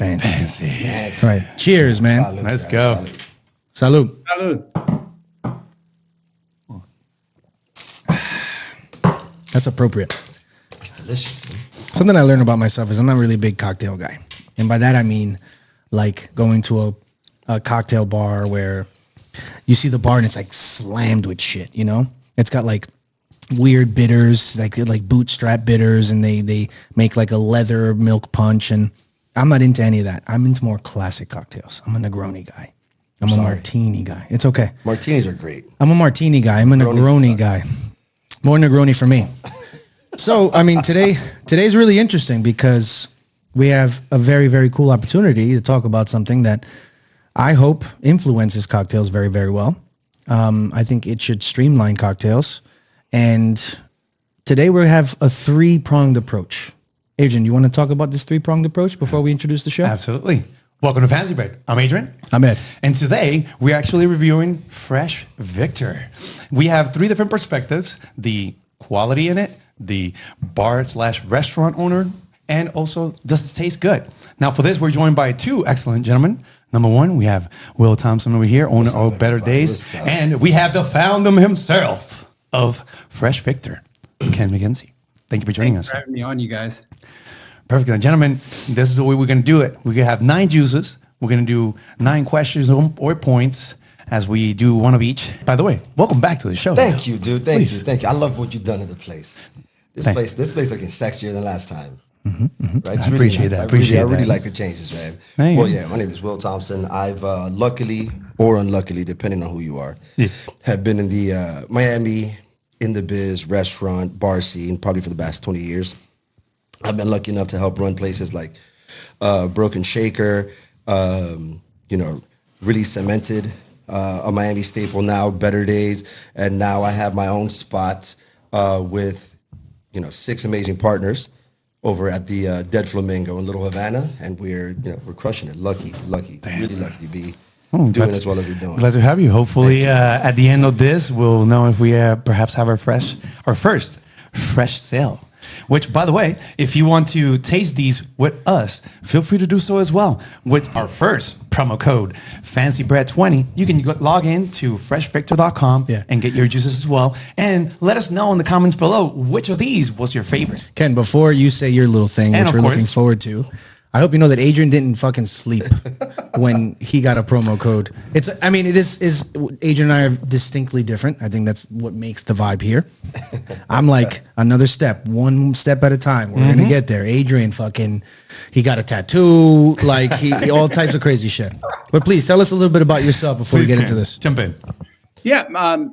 Fancy. Fancy. Right. Cheers, man. Salud, Let's guys. go. Salud. Salud. That's appropriate. It's delicious, man. Something I learned about myself is I'm not really a big cocktail guy. And by that, I mean like going to a cocktail bar where you see the bar and it's like slammed with shit, you know? It's got like weird bitters, like bootstrap bitters, and they make like a leather milk punch. And I'm not into any of that. I'm into more classic cocktails. I'm a Negroni guy. I'm a martini guy. It's okay. Martinis are great. I'm a martini guy. I'm a Negroni guy. More Negroni for me. So, I mean, today's really interesting because we have a very, very cool opportunity to talk about something that I hope influences cocktails very, very well. I think it should streamline cocktails. And today we have a three-pronged approach. Adrian, you want to talk about this three-pronged approach before we introduce the show? Absolutely. Welcome to FancyBread. I'm Adrian. I'm Ed. And today we're actually reviewing Fresh Victor. We have three different perspectives: the quality in it, the bar/restaurant owner, and also does it taste good? Now for this, we're joined by two excellent gentlemen. Number one, we have Will Thompson over here, owner of Better Days. And we have the founder himself of Fresh Victor, Ken MacKenzie. Thank you for joining us. Thanks for having me on, you guys. Perfect. Now, gentlemen, this is the way we're going to do it. We're going to have 9 juices. We're going to do 9 questions or points as we do one of each. By the way, welcome back to the show. Thank you, dude. Thank Please. you. Thank you. I love what you've done to the place. This place looking sexier than last time. Mm-hmm, mm-hmm. Right? It's I appreciate nice. that. I really like the changes, man. Thank Well, you. yeah, my name is Will Thompson. I've luckily or unluckily, depending on who you are, have been in the Miami, in the biz, restaurant, bar scene, probably for the past 20 years. I've been lucky enough to help run places like Broken Shaker, really cemented a Miami staple now, Better Days. And now I have my own spot with, 6 amazing partners over at the Dead Flamingo in Little Havana. And we're crushing it. Lucky, really lucky to be doing as well as we're doing. Glad to have you. Hopefully, at the end of this, we'll know if we perhaps have our first fresh sale. Which, by the way, if you want to taste these with us, feel free to do so as well. With our first promo code, FancyBread20, you can log in to freshvictor.com and get your juices as well. And let us know in the comments below which of these was your favorite. Ken, before you say your little thing, which we're looking forward to, I hope you know that Adrian didn't fucking sleep when he got a promo code. It is Adrian and I are distinctly different. I think that's what makes the vibe here. I'm like another step, one step at a time. We're going to get there. Adrian he got a tattoo, like he all types of crazy shit. But please tell us a little bit about yourself before we get into this. Jump in. Yeah,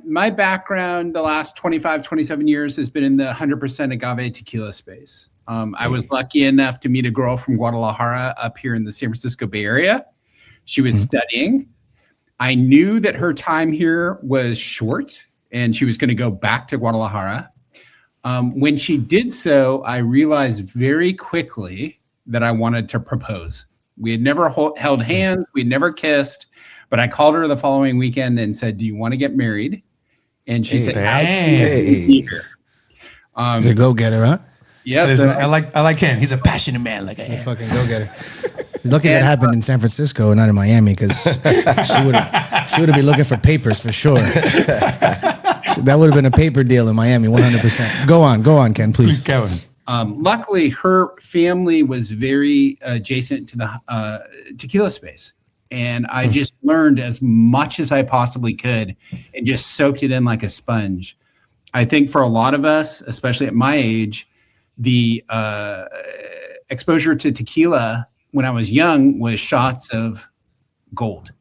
my background the last 25, 27 years has been in the 100% agave tequila space. I was lucky enough to meet a girl from Guadalajara up here in the San Francisco Bay Area. She was studying. I knew that her time here was short and she was going to go back to Guadalajara. When she did so, I realized very quickly that I wanted to propose. We had never held hands. We'd never kissed, but I called her the following weekend and said, "Do you want to get married?" And she said, "Absolutely." He's a go-getter, huh? Yes, I like him. He's a passionate man. Like I fucking go-getter. Lucky that happened in San Francisco and not in Miami, because she would have been looking for papers for sure. That would have been a paper deal in Miami, 100%. Go on, Ken, please. Go on. Luckily, her family was very adjacent to the tequila space. And I just learned as much as I possibly could and just soaked it in like a sponge. I think for a lot of us, especially at my age, the exposure to tequila when I was young was shots of gold.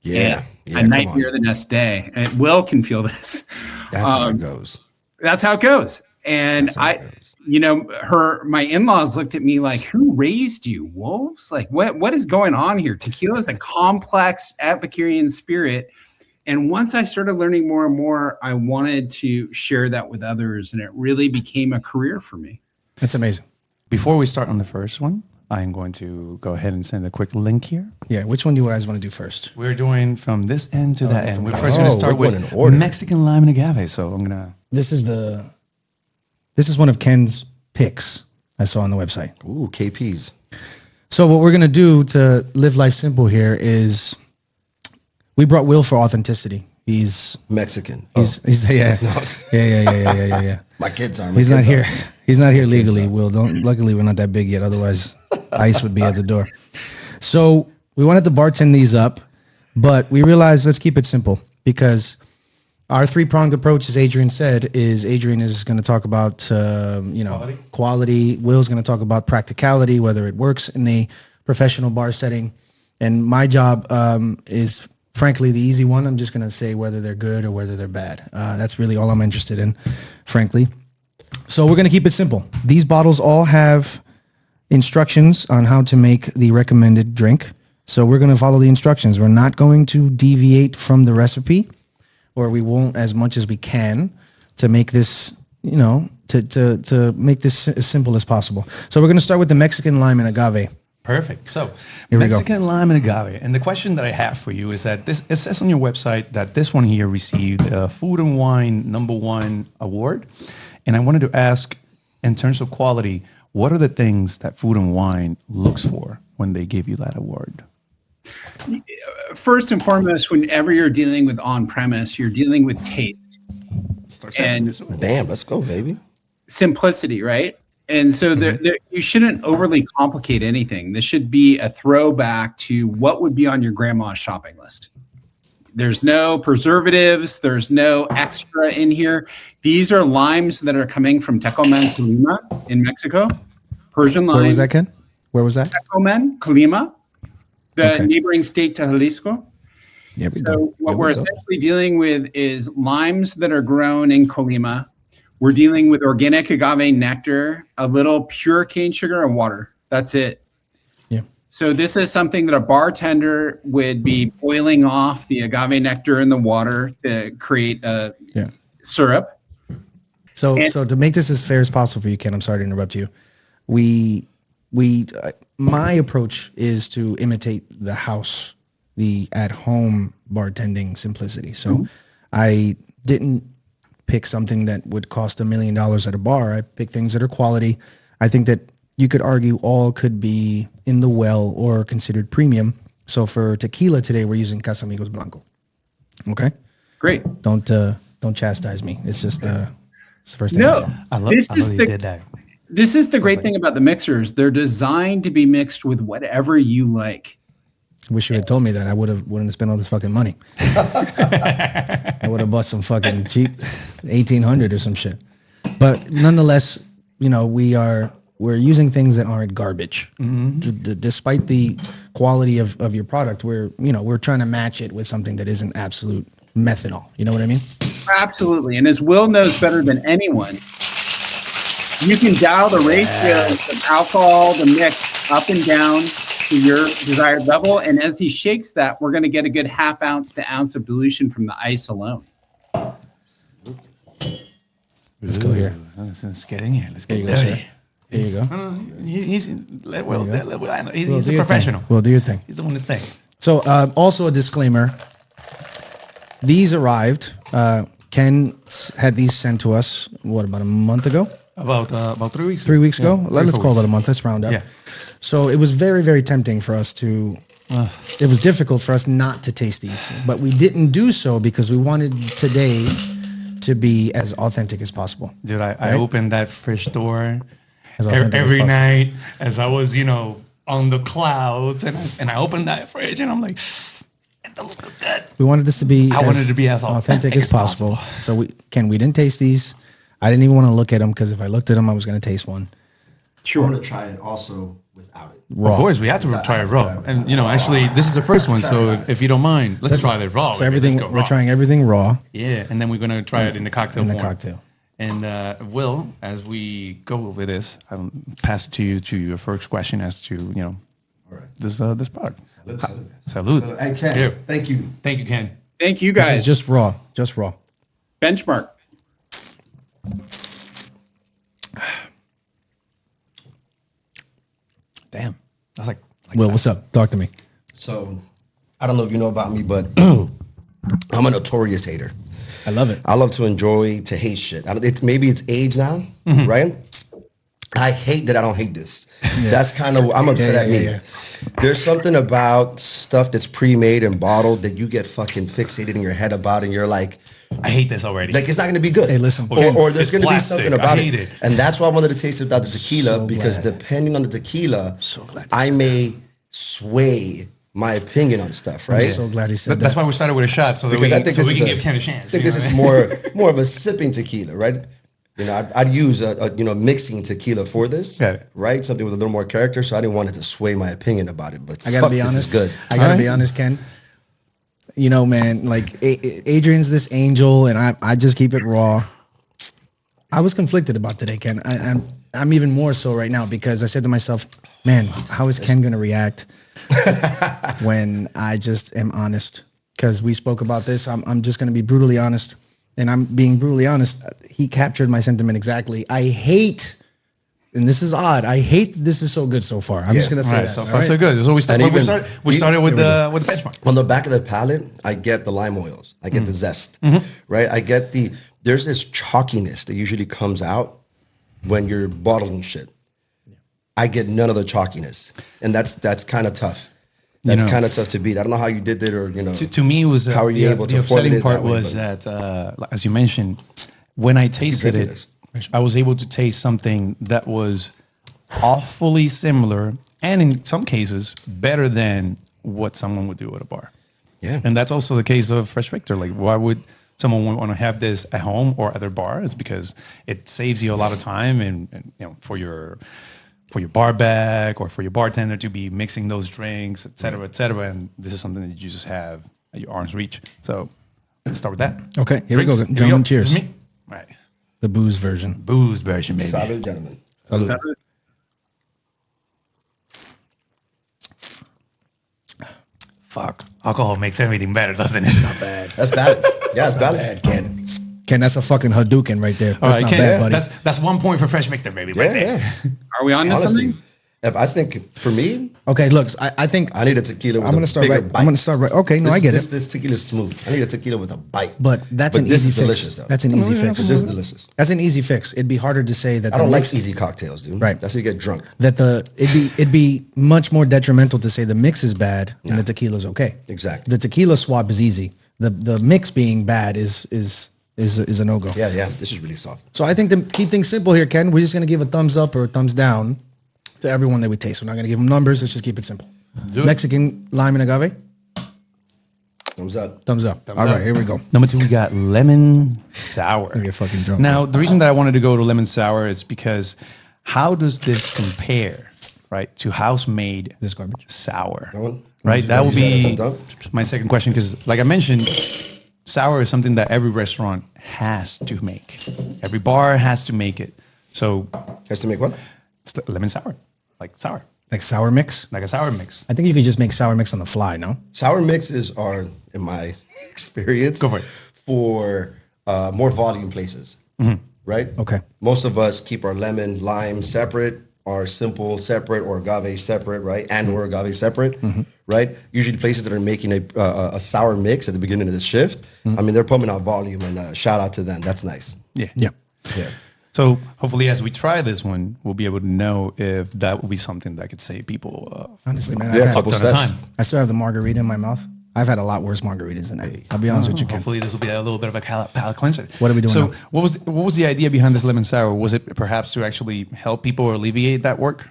Yeah. A nightmare the next day. And Will can feel this. That's how it goes. That's how it goes. And my in-laws looked at me like, "Who raised you, wolves? Like, what is going on here?" Tequila is a complex Epicurean spirit. And once I started learning more and more, I wanted to share that with others. And it really became a career for me. That's amazing. Before we start on the first one, I'm going to go ahead and send a quick link here. Yeah, which one do you guys want to do first? We're doing from this end to that end. We're first going to start with Mexican lime and agave. So I'm going to... This is one of Ken's picks I saw on the website. Ooh, KPs. So what we're gonna do to live life simple here is we brought Will for authenticity. He's Mexican. he's yeah. Yeah. My kids are. He's not here. He's not here legally. Will, don't. Luckily, we're not that big yet. Otherwise, ICE would be at the door. So we wanted to bartend these up, but we realized let's keep it simple because our three-pronged approach, as Adrian said, is Adrian is going to talk about quality. Will's going to talk about practicality, whether it works in a professional bar setting, and my job is frankly the easy one. I'm just going to say whether they're good or whether they're bad. That's really all I'm interested in, frankly. So we're going to keep it simple. These bottles all have instructions on how to make the recommended drink. So we're going to follow the instructions. We're not going to deviate from the recipe, or we won't as much as we can to make this, to make this as simple as possible. So we're going to start with the Mexican lime and agave. Perfect. So Here we go. Mexican lime and agave. And the question that I have for you is that it says on your website that this one here received a Food and Wine #1 award. And I wanted to ask, in terms of quality, what are the things that Food and Wine looks for when they give you that award? First and foremost, whenever you're dealing with on-premise, you're dealing with taste and Damn, let's go, baby. simplicity, right? And so you shouldn't overly complicate anything. This should be a throwback to what would be on your grandma's shopping list. There's no preservatives. There's no extra in here. These are limes that are coming from Tecoman, Colima in Mexico. Persian limes. Where was that, Ken? Where was that? Tecoman, Colima, the neighboring state to Jalisco. What we're essentially dealing with is limes that are grown in Colima. We're dealing with organic agave nectar, a little pure cane sugar, and water. That's it. Yeah. So this is something that a bartender would be boiling off the agave nectar in the water to create a syrup. So to make this as fair as possible for you, Ken, I'm sorry to interrupt you. My approach is to imitate the house, the at-home bartending simplicity. So I didn't pick something that would cost $1 million at a bar. I picked things that are quality. I think that you could argue all could be in the well or considered premium. So for tequila today, we're using Casamigos Blanco. Okay? Great. Don't chastise me. It's just it's the first thing I I said. love you did that. This is the great thing about the mixers. They're designed to be mixed with whatever you like. Wish you had told me that. I wouldn't have spent all this fucking money. I would have bought some fucking cheap 1800 or some shit. But nonetheless, we're using things that aren't garbage. Despite the quality of your product, we're trying to match it with something that isn't absolute methanol. You know what I mean? Absolutely. And as Will knows better than anyone, you can dial the ratios of alcohol, the mix up and down to your desired level. And as he shakes that, we're going to get a good ½ ounce to ounce of dilution from the ice alone. Let's go here. Let's get in here. Let's get Here dirty. you go. He's a professional. Well, do your thing. He's the one that's thing. So also a disclaimer. These arrived. Ken had these sent to us, about a month ago? About 3 weeks. 3 weeks ago? Yeah, Let's call it a month. Let's round up. Yeah. So it was very, very tempting for us to, it was difficult for us not to taste these. But we didn't do so because we wanted today to be as authentic as possible. Dude, I opened that fridge door As authentic as every possible. night as I was, on the clouds. And I opened that fridge and I'm like, it doesn't look good. We wanted this to be I wanted to be as authentic as possible. So we didn't taste these. I didn't even want to look at them because if I looked at them, I was going to taste one. I want to try it also without it. Raw. Of course, we have to try it raw. And, actually, this is the first one. So if you don't mind, let's try it raw. So we're trying everything raw Yeah, and then we're going to try it in the cocktail in the form. cocktail. And Will, as we go over this, I'll pass it to you to your first question as to, All right. this product. Salud. Salud. Hey, Ken, Here. thank you. Thank you, Ken. Thank you, This guys. is just raw. Just raw. Benchmark. Damn. That's like Will, what's up? Talk to me. So, I don't know if you know about me, but I'm a notorious hater. I love it. I love to hate shit. Maybe it's age now, right? I hate that I don't hate this. That's kind of, I'm upset at me. There's something about stuff that's pre-made and bottled that you get fucking fixated in your head about, and you're like, I hate this already. like it's not going to be good. Hey, listen, or there's it's going to be plastic. something about I hate it. And that's why I wanted to taste it without the tequila, So because glad. depending on the tequila, So glad. I may sway my opinion on stuff, right? I'm so glad he said That's that. why we started with a shot, so that Because I we think can, this give is Ken a chance. I think this is more of a sipping tequila, right? You know, I'd use a mixing tequila for this, Got it. right? Something with a little more character. So I didn't want it to sway my opinion about it. But I gotta fuck, be this honest. is good. I gotta be Alright. honest, Ken. You know, man, like Adrian's this angel, and I just keep it raw. I was conflicted about today, Ken. I'm even more so right now because I said to myself, man, how is Ken gonna react when I just am honest? Because we spoke about this. I'm just gonna be brutally honest, and I'm being brutally honest. He captured my sentiment exactly. I hate. And this is odd. I hate that this is so good so far. I'm just gonna say All right, that. so all far right? so good. So we And even- started with the benchmark. On the back of the palate, I get the lime oils. I get the zest, right? I get there's this chalkiness that usually comes out when you're bottling shit. I get none of the chalkiness, and that's kind of tough. That's know- kind of tough to beat. I don't know how you did it, or To me, it was How are you able to the upsetting formulate it part that way, was but- that, as you mentioned, when I tasted drinking it, this. I was able to taste something that was awfully similar, and in some cases, better than what someone would do at a bar. yeah. And that's also the case of Fresh Victor. Like, why would someone want to have this at home or at their bar? It's because it saves you a lot of time, and for your bar back or for your bartender to be mixing those drinks, et cetera, et cetera. And this is something that you just have at your arm's reach. So let's start with that. Okay, here we go, Drinks. gentlemen. This is Cheers. me. All right. The booze version. Booze version, baby. Salud, gentlemen. Salud. Fuck. Alcohol makes everything better, doesn't it? It's not bad. That's balanced. Yeah, it's balanced. Ken. Ken, that's a fucking Hadouken right there. All That's right, not Ken, bad, buddy. that's 1 point for Fresh Victor, baby. Right Yeah, there. yeah. Are we on to Honestly, something? I think for me, Okay, look, I think I need a tequila with I'm gonna a start bigger right. bite. I'm gonna start right. Okay, no, I get it. This tequila is smooth. I need a tequila with a bite. But that's an this easy is fix. delicious, though. That's an easy fix. This is delicious. That's an easy fix. It'd be harder to say that I the don't like mix, easy cocktails, dude. Right. That's how you get drunk. that it'd be much more detrimental to say the mix is bad and the tequila's okay. Exactly. The tequila swap is easy. The mix being bad is a no go. Yeah, yeah. This is really soft. So I think to keep things simple here, Ken, we're just gonna give a thumbs up or a thumbs down to everyone that we taste. We're not gonna give them numbers. Let's just keep it simple. Do it. Mexican lime and agave. Thumbs up. Thumbs up. All up. right, here we go. Number 2, we got lemon sour. Gonna get fucking drunk. Now, the reason that I wanted to go to lemon sour is because how does this compare, right, to house-made This garbage. sour? That one? Right, that would Use that as be a dump? my second question, because like I mentioned, sour is something that every restaurant has to make. Every bar has to make it. So Has to make what? it's the lemon sour, like sour, Like sour mix. like a sour mix. I think you could just make sour mix on the fly. No. Sour mixes are, in my experience, Go for it. for more volume places, right? Okay. Most of us keep our lemon, lime separate, our simple separate, or agave separate, right? And or agave separate, right? Usually places that are making a sour mix at the beginning of the shift, I mean, they're pumping out volume, and shout out to them. That's nice. Yeah. Yeah. Yeah. So hopefully, as we try this one, we'll be able to know if that will be something that could save people Honestly, man, Yeah, I've a had- couple a ton of steps. time. I still have the margarita in my mouth. I've had a lot worse margaritas than that. I'll be honest with you, Ken. Hopefully, this will be a little bit of a palate cleanser. What are we doing So, now? what was the idea behind this lemon sour? Was it perhaps to actually help people or alleviate that work?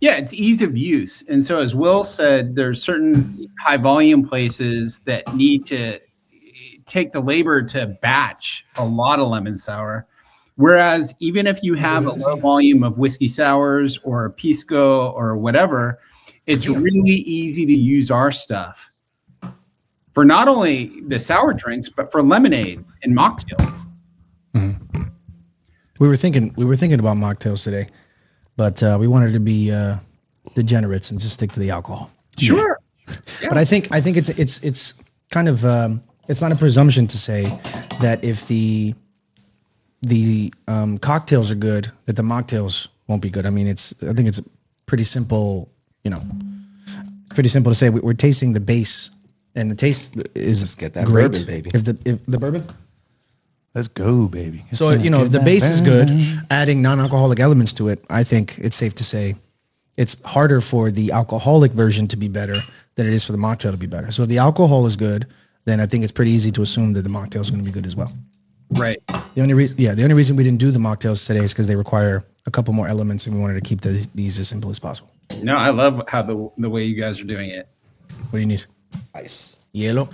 Yeah, it's ease of use. And so as Will said, there's certain high volume places that need to take the labor to batch a lot of lemon sour. Whereas even if you have a low volume of whiskey sours or pisco or whatever, it's really easy to use our stuff for not only the sour drinks, but for lemonade and mocktail. We were thinking about mocktails today, but we wanted to be degenerates and just stick to the alcohol. Sure. But I think it's kind of it's not a presumption to say that if the cocktails are good, that the mocktails won't be good. I mean, I think it's pretty simple, pretty simple to say we're tasting the base, and the taste is Let's get that great. bourbon, baby. If the bourbon, Let's go, baby. So, you know, if the base is good, adding non-alcoholic elements to it, I think it's safe to say it's harder for the alcoholic version to be better than it is for the mocktail to be better. So if the alcohol is good, then I think it's pretty easy to assume that the mocktail is going to be good as well. Right. The only reason we didn't do the mocktails today is because they require a couple more elements, and we wanted to keep these as simple as possible. No, I love how the way you guys are doing it. What do you need? Ice. Yellow.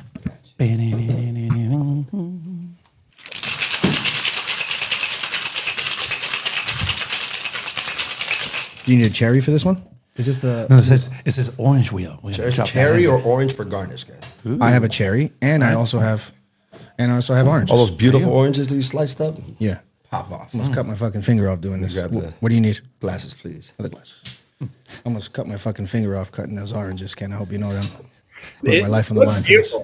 Do you need a cherry for this one? Is this the? No, it says orange wheel. Cherry or orange for garnish, guys. Ooh. I have a cherry, and I also have orange. All those beautiful oranges that you sliced up. Yeah. Pop off. Almost cut my fucking finger off doing this. Grab the- What do you need? Glasses, please. Other glasses. Almost cut my fucking finger off cutting those oranges. Ken, I hope you know them. Put my life on the line for this.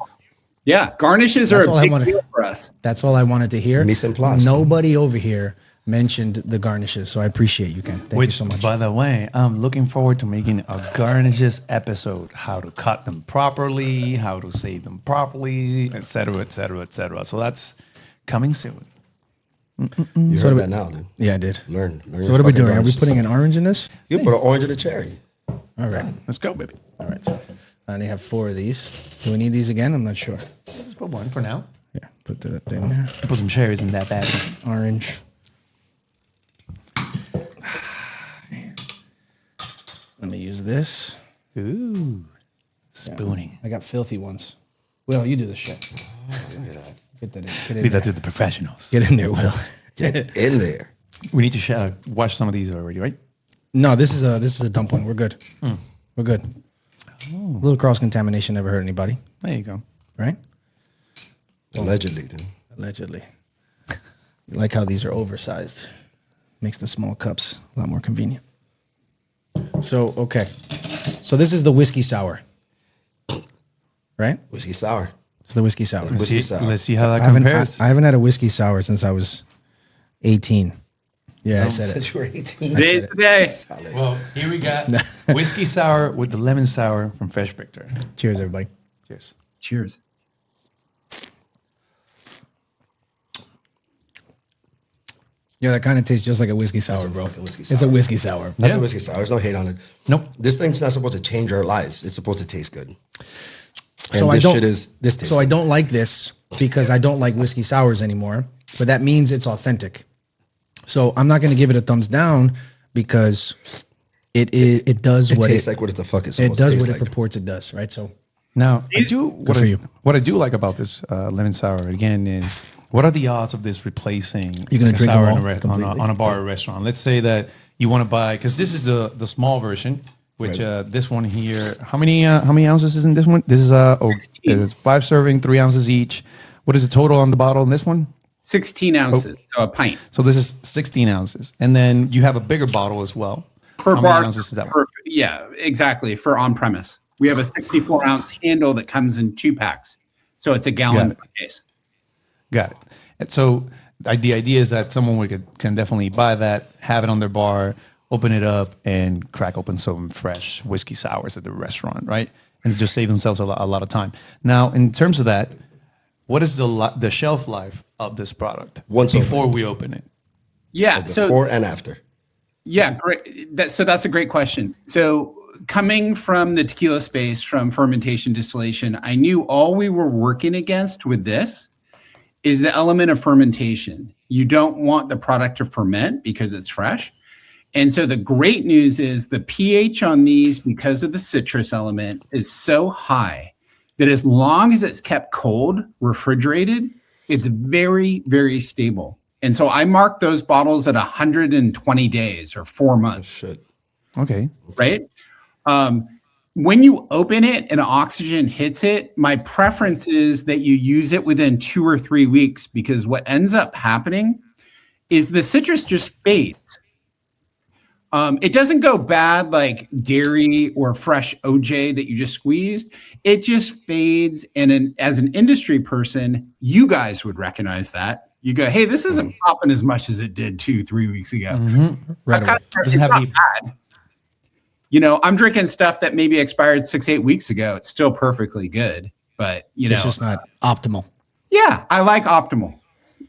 Yeah, garnishes That's are all a I big wanted. deal for us. That's all I wanted to hear. Mise en place. Nobody over here mentioned the garnishes, so I appreciate you, Ken. Thank you so much. By the way, I'm looking forward to making a garnishes episode. How to cut them properly, how to save them properly, etc., etc., etc. So that's coming soon. You So heard do that now, dude. Yeah, I did. Learn. So what are we doing? Are we putting an orange in this? You put an orange and a cherry. All right. Let's go, baby. All right. So I only have 4 of these. Do we need these again? I'm not sure. Let's put one for now. Yeah, put that in there. Put some cherries in that bag. Orange. Let me use this. Ooh, spooning. I got filthy ones. Will, you do the shit. Look at that. Get that in. Get in Leave there. that to the professionals. Get in there, Will. Get in there. We need to wash some of these already, right? No, this is a dump one. We're good. We're good. A little cross contamination never hurt anybody, There you go. right? Allegedly, dude. Allegedly. You like how these are oversized. Makes the small cups a lot more convenient. So, okay. So this is the whiskey sour. Right? Whiskey sour. It's the whiskey sour. Whiskey sour. Let's see how that I compares. haven't had a whiskey sour since I was 18. Yeah, I said it. Since you were 18. Today's the day. Solid. Well, here we got whiskey sour with the lemon sour from Fresh Victor. Cheers, everybody. Cheers. Cheers. Yeah, that kind of tastes just like a whiskey sour, a bro. fucking whiskey It's a sour. whiskey sour. That's Yeah. a whiskey sour. There's no hate on it. Nope. This thing's not supposed to change our lives. It's supposed to taste good. And So this I don't. shit is this tastes So I good. don't like this because I don't like whiskey sours anymore. But that means it's authentic. So I'm not going to give it a thumbs down because it does It what tastes it like what the fuck it's it supposed does to what taste it like. purports it does. Right. So Now, Good for you. What I do like about this lemon sour again is what are the odds of this replacing You're gonna a drink sour them in all completely? on a bar or restaurant? Let's say that you want to buy because this is the small version. Which this one here, how many ounces is in this one? This is it's 5 serving, 3 ounces each. What is the total on the bottle in this one? 16 ounces, so a pint. So this is 16 ounces, and then you have a bigger bottle as well. For How many bars, ounces is that? yeah, exactly. For on premise, we have a 64 ounce handle that comes in 2 packs, so it's a gallon Got per case. Got it. And so the idea is that someone can definitely buy that, have it on their bar, open it up, and crack open some fresh whiskey sours at the restaurant, right? And just save themselves a lot of time. Now, in terms of that, what is the shelf life of this product before we open it? Yeah, so Before and after. yeah, great. That's a great question. So coming from the tequila space, from fermentation distillation, I knew all we were working against with this is the element of fermentation. You don't want the product to ferment because it's fresh. And so the great news is the pH on these, because of the citrus element, is so high that as long as it's kept cold, refrigerated, it's very, very stable. And so I marked those bottles at 120 days or 4 months, Shit. Okay. right? When you open it and oxygen hits it, my preference is that you use it within 2 or 3 weeks, because what ends up happening is the citrus just fades. It doesn't go bad like dairy or fresh OJ that you just squeezed. It just fades. And as an industry person, you guys would recognize that. You go, hey, this isn't popping as much as it did 2-3 weeks ago. right away. It's not bad. You know, I'm drinking stuff that maybe expired 6-8 weeks ago. It's still perfectly good, but you know, It's just not optimal. yeah, I like optimal.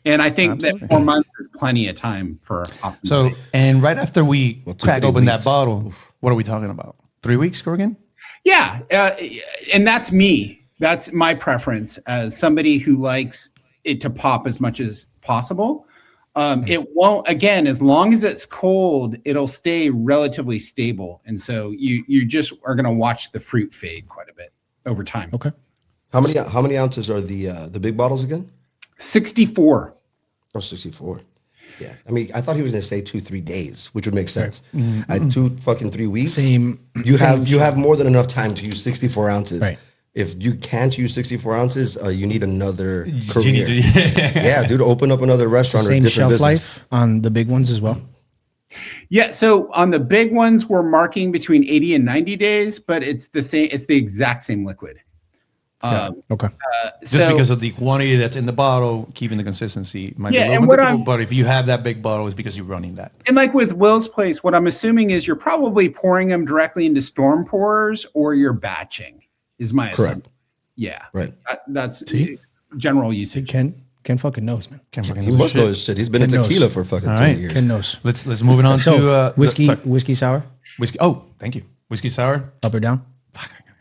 And I think Absolutely. that 4 months is plenty of time for optimization. So, and right after we crack 3 open that weeks. bottle, what are we talking about? 3 weeks, Corrigan? Yeah, and that's me. That's my preference as somebody who likes it to pop as much as possible. It won't, again, as long as it's cold, it'll stay relatively stable. And so you just are going to watch the fruit fade quite a bit over time. Okay. How many ounces are the big bottles again? 64. Oh, 64. Yeah. I mean, I thought he was going to say 2-3 days, which would make sense. At 3 weeks, Same. you have more than enough time to use 64 ounces. Right. If you can't use 64 ounces, you need another You career. need to- Yeah, dude, open up another restaurant or a Same different shelf business. life on the big ones as well. Yeah, so on the big ones, we're marking between 80 and 90 days, but it's the same. It's the exact same liquid. Okay. Just because of the quantity that's in the bottle, keeping the consistency might be Yeah, a little and bit what difficult, I'm- but if you have that big bottle, it's because you're running that. And like with Will's place, what I'm assuming is you're probably pouring them directly into storm pourers or you're batching, is my assumption. Correct. Yeah. Right. That's See? general usage. Ken fucking knows, man. Can't fucking He know must shit. know his shit. He's been in Ken knows. tequila for fucking All 20 right. years. Ken knows. Let's move it on So to whiskey sour, whiskey. Oh, thank you. Whiskey sour. up or down?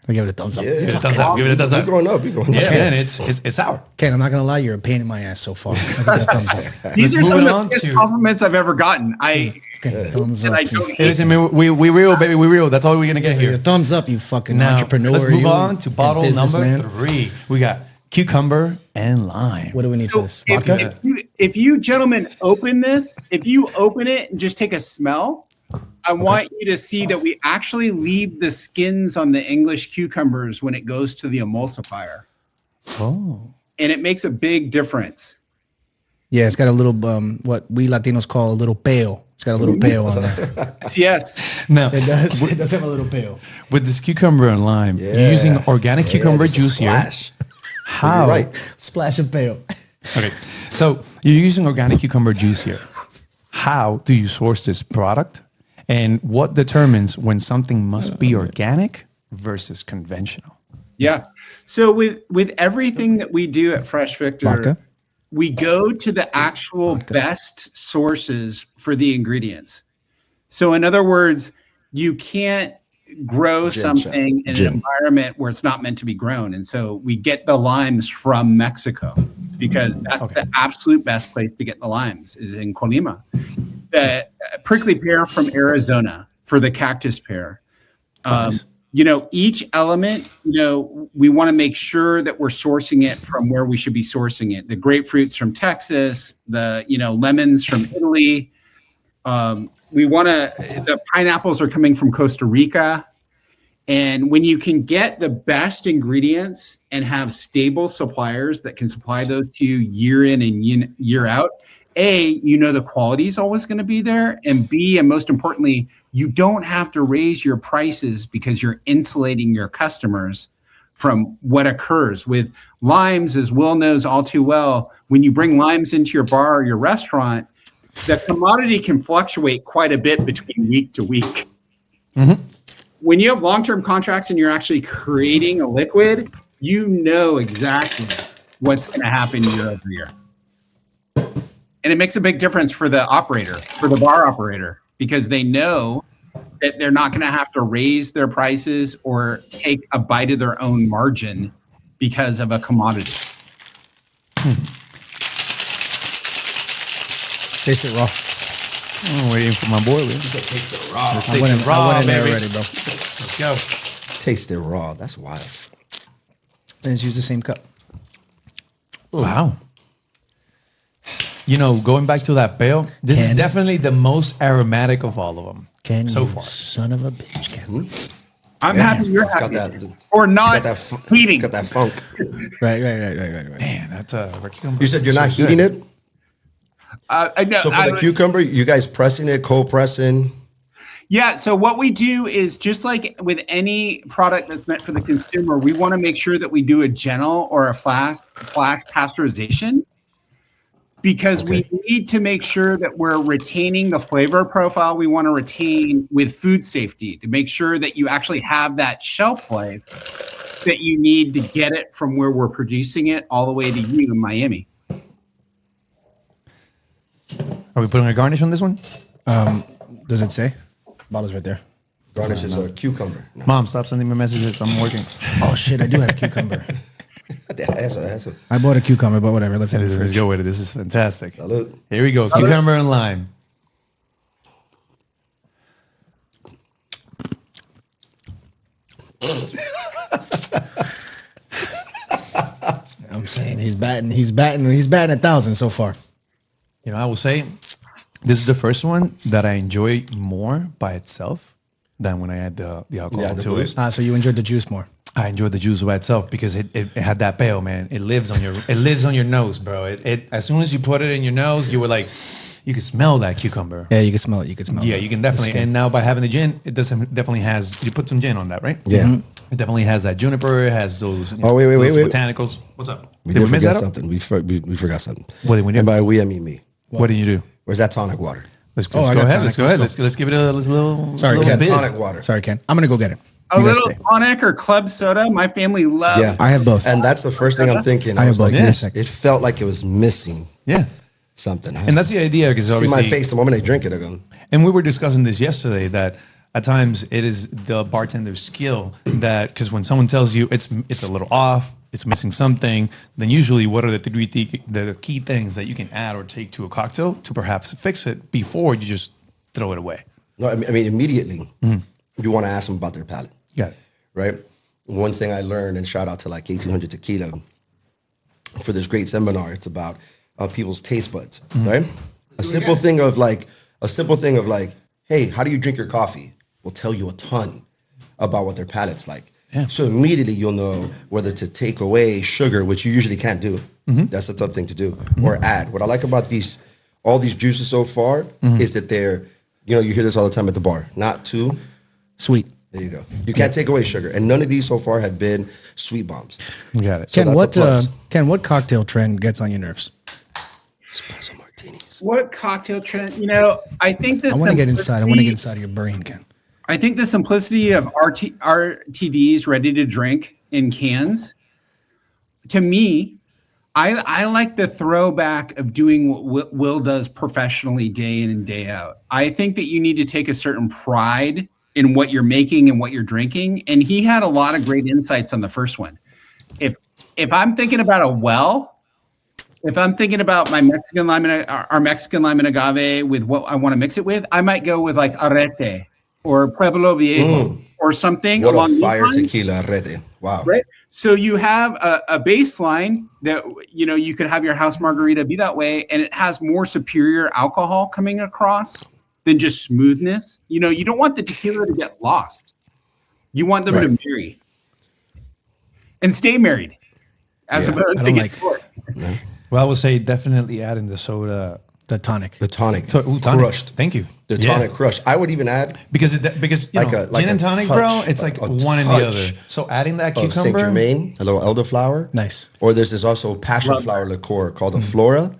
I give it a thumbs up. Yeah. Give it a thumbs up. Give it a thumbs We're up. growing up. We're growing Yeah, up. man, it's sour. Ken, I'm not gonna lie, you're a pain in my ass so far. I give it a thumbs up. These are Let's some move of on the best to- compliments I've ever gotten. Okay, thumbs And up. I you- don't Hey, hate listen, man, we real, baby. We real. That's all we're gonna get Your here. thumbs up, you fucking Now, entrepreneur. let's move you on to bottle number businessman. 3. We got cucumber and lime. What do we need for So this? Vodka? if you gentlemen open this, if you open it and just take a smell, I want you to see that we actually leave the skins on the English cucumbers when it goes to the emulsifier. Oh, And it makes a big difference. Yeah, it's got a little what we Latinos call a little pale. It's got a little pale on there. Yes. now It does. It does have a little pale. with this cucumber and lime, Yeah. you're using organic Yeah, cucumber just a juice here. splash. How? You're right. Splash of pale. Okay, so you're using organic cucumber juice here. How do you source this product? And what determines when something must be organic versus conventional? Yeah. So with everything that we do at Fresh Victor, Vodka? we go to the actual best sources for the ingredients. So in other words, you can't grow Gin, something chef. in Gin. an environment where it's not meant to be grown. And so we get the limes from Mexico because that's the absolute best place to get the limes is in Colima. The prickly pear from Arizona for the cactus pear. Nice. Each element, we want to make sure that we're sourcing it from where we should be sourcing it. The grapefruits from Texas, the, lemons from Italy. The pineapples are coming from Costa Rica. And when you can get the best ingredients and have stable suppliers that can supply those to you year in and year out, A, the quality is always going to be there. And B, and most importantly, you don't have to raise your prices because you're insulating your customers from what occurs with limes, as Will knows all too well. When you bring limes into your bar or your restaurant, the commodity can fluctuate quite a bit between week to week. Mm-hmm. When you have long-term contracts and you're actually creating a liquid, you know exactly what's going to happen year over year. And it makes a big difference for the operator, for the bar operator, because they know that they're not going to have to raise their prices or take a bite of their own margin because of a commodity. Taste it raw. I'm waiting for my boy. Taste it raw. I went in, raw, I went in there baby. already, bro. Let's go. Taste it raw. That's wild. And it's use the same cup. Wow. Going back to that pale, this is Ken? definitely the most aromatic of all of them. Ken, So you far. son of a bitch, Ken. I'm happy you're It's got happy. that. Or It's not got that. heating. It's got that funk. Right. Man, that's a cucumber. You said you're not heating it. I know, So for the cucumber, you guys pressing it, cold pressing. Yeah. So what we do is just like with any product that's meant for the consumer, we want to make sure that we do a gentle or a flash pasteurization because we need to make sure that we're retaining the flavor profile we want to retain with food safety to make sure that you actually have that shelf life that you need to get it from where we're producing it all the way to you in Miami. Are we putting a garnish on this one? Does it say? Bottle's right there. Garnish is a cucumber. No. Mom, stop sending me messages. I'm working. Oh shit, I do have cucumber. Eso. I bought a cucumber, but whatever. Left it in the Let's fridge. go with it. This is fantastic. Salud. Here we go. Cucumber and lime. I'm saying he's batting 1,000 so far. You know, I will say this is the first one that I enjoy more by itself than when I add the alcohol the to booze. it. So you enjoyed the juice more. I enjoy the juice by itself because it had that pale, man. It lives on your nose, bro. It as soon as you put it in your nose, you were like, you can smell that cucumber. Yeah, you can smell it. You can smell it. Yeah, you can definitely. And now by having the gin, it definitely has. You put some gin on that, right? Yeah. Mm-hmm. It definitely has that juniper. It has those. Oh, wait. those botanicals. What's up? We Did did miss forget that up? something. We forgot something. What did we do? And by we, I mean me. What did you do? Where's that tonic water? Let's I go got ahead. tonic. Let's go Let's ahead. go. Let's give it a little. Sorry, little Ken. biz. Tonic water. Sorry, Ken. I'm gonna go get it. A You guys little stay. tonic or club soda. My family loves. Yeah. I have both. And that's the first thing I'm thinking. I I have was both. like, Yes. it felt like it was missing Yeah, something. and that's the idea because see obviously. my face the moment I drink it. I go, And we were discussing this yesterday that at times it is the bartender's skill that because when someone tells you it's a little off, it's missing something, then usually what are the key things that you can add or take to a cocktail to perhaps fix it before you just throw it away. no, I mean immediately you want to ask them about their palate, Got it. right? One thing I learned, and shout out to like 1800 Tequila for this great seminar. It's about people's taste buds, right? A simple thing of like, hey, how do you drink your coffee? Will tell you a ton about what their palate's like. Yeah. So immediately you'll know whether to take away sugar, which you usually can't do. That's a tough thing to do, or add. What I like about all these juices so far is that they're, you hear this all the time at the bar. Not too Sweet. There you go. You can't take away sugar, and none of these so far have been sweet bombs. Got it. So Ken, that's a plus. what cocktail trend gets on your nerves? Espresso martinis. What cocktail trend? I think this. I want to get inside. I want to get inside of your brain, Ken. I think the simplicity of RTDs ready to drink in cans, to me, I like the throwback of doing what Will does professionally day in and day out. I think that you need to take a certain pride in what you're making and what you're drinking. And he had a lot of great insights on the first one. If I'm thinking about if I'm thinking about my Mexican lime and our Mexican lime and agave with what I want to mix it with, I might go with like Arete or Pueblo Viejo or something. What along a these fire lines, tequila, Rete. Wow. right? So you have a baseline that, you could have your house margarita be that way, and it has more superior alcohol coming across than just smoothness. You don't want the tequila to get lost. You want them Right. to marry and stay married as Yeah, opposed I to don't get like- short. Well, I would say definitely adding the soda. The tonic. The tonic. Tonic. Crushed. Thank you. The Yeah. tonic crushed. I would even add Because you Like know, a gin and tonic, touch, bro, it's like like a one and the touch other. So adding that of Saint cucumber. Germain, a little elderflower. Nice. Or there's also passion flower liqueur called a Flora,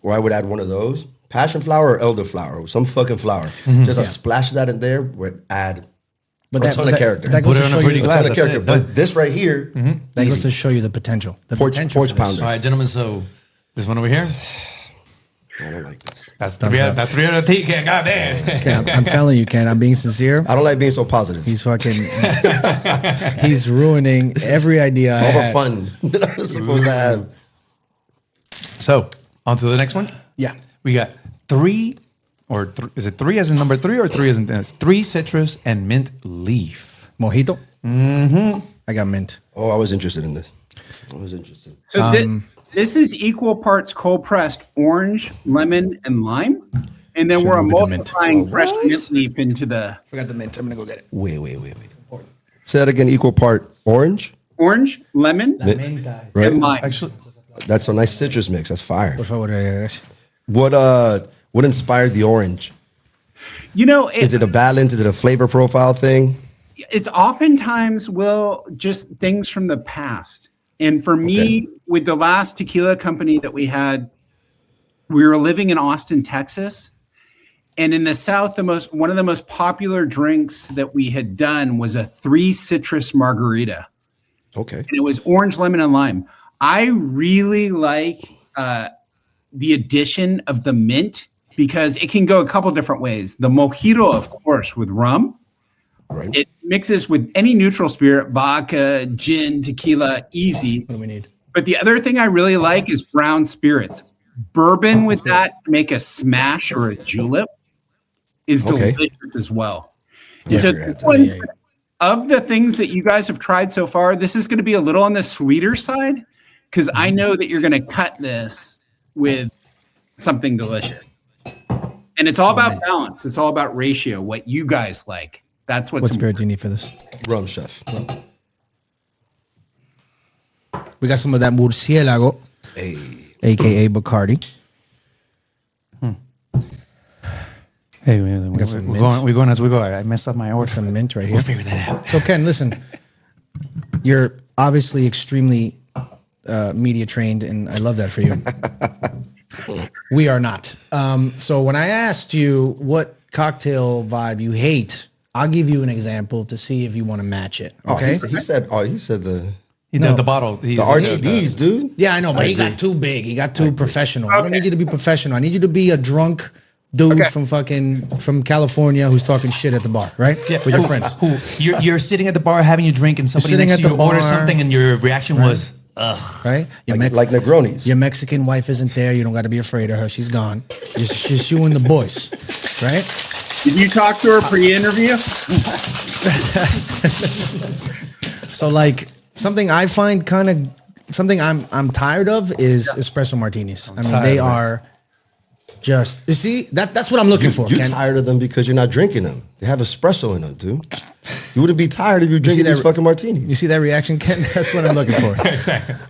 or I would add one of those. Passion flower or elderflower, some fucking flower. Just a splash of that in there would add But a ton of character. That Put goes it to on a show pretty you a glass. ton of that's character. it, done. But this right here, that goes easy. to show you the potential. The Porch potential for this. pounder. All right, gentlemen. So this one over here. I don't like this. That's Thumbs up. that's 300 T. Ken, goddamn. Ken, I'm telling you, Ken, I'm being sincere. I don't like being so positive. He's fucking. He's ruining every idea I All the had. fun that I was supposed to have. So on to the next one. Yeah. We got is it three as in number 3 or 3 as in it's 3 citrus and mint leaf? Mojito. Mm-hmm. I got mint. Oh, I was interested in this. I was interested. So this is equal parts cold pressed orange, lemon, and lime. And then we're move it to mint. multiplying fresh mint leaf into the Forgot the mint. I'm gonna go get it. Wait. Say that again. Equal part orange, orange, lemon, right? and lime. Actually, That's a nice citrus mix. That's fire. Por favor, gracias. What inspired the orange? Is it a balance? Is it a flavor profile thing? It's oftentimes just things from the past. And for me, with the last tequila company that we had, we were living in Austin, Texas. And in the South, one of the most popular drinks that we had done was a 3 citrus margarita. Okay. And it was orange, lemon, and lime. I really like the addition of the mint because it can go a couple different ways. The mojito, of course, with rum, Right. it mixes with any neutral spirit, vodka, gin, tequila, easy. What do we need? But the other thing I really like is brown spirits. Bourbon with that to make a smash or a julep is Okay. delicious as well. Yeah, So you're this at that. one's, of the things that you guys have tried so far, this is going to be a little on the sweeter side because I know that you're going to cut this with something delicious. And it's all about balance. It's all about ratio, what you guys like. That's what's What spirit do you need for this? Rum, chef. We got some of that murciélago, Hey. aka Bacardi. Hey, got some we're going as we go. I messed up my order. Some mint right here. We'll figure that out. So Ken, listen, you're obviously extremely media trained, and I love that for you. We are not. So when I asked you what cocktail vibe you hate, I'll give you an example to see if you want to match it. Oh, Okay. he said the The bottle. the RTDs, dude. Yeah, I know, but he got too big. He got too professional. I don't need you to be professional. I need you to be a drunk dude from California who's talking shit at the bar, right? Yeah, With your friends. Who you're sitting at the bar having your drink, and somebody sitting next at to the you orders bar, something, and your reaction was, ugh. Right? Your, Like Negronis. your Mexican wife isn't there. You don't got to be afraid of her. She's gone. Just you and the boys, right? Did you talk to her pre-interview? So like something I find kind of something I'm tired of is espresso martinis. I mean, they are just you see that's what I'm looking for. You're Ken. tired of them because you're not drinking them. They have espresso in them, dude. You wouldn't be tired if you're drinking that- these fucking martinis. You see that reaction, Ken? That's what I'm looking for.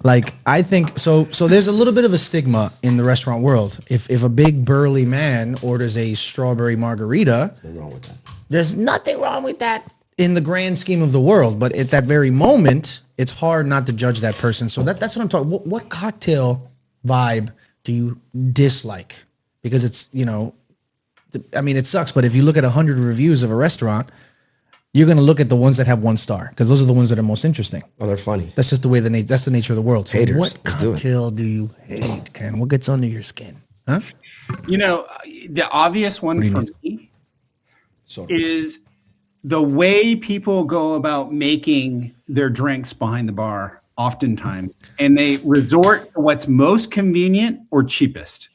Like I think so. So there's a little bit of a stigma in the restaurant world. If a big burly man orders a strawberry margarita, Nothing wrong with that. there's nothing wrong with that in the grand scheme of the world. But at that very moment, it's hard not to judge that person. So that's what I'm talking. What cocktail vibe do you dislike? Because it's I mean, it sucks. But if you look at 100 reviews of a restaurant, you're going to look at the ones that have 1 star because those are the ones that are most interesting. Oh, they're funny. That's just the way that's the nature of the world. So Haters. what Let's do it. cocktail do you hate, Ken? What gets under your skin? Huh? The obvious one do you for need? me So is the way people go about making their drinks behind the bar oftentimes, and they resort to what's most convenient or cheapest.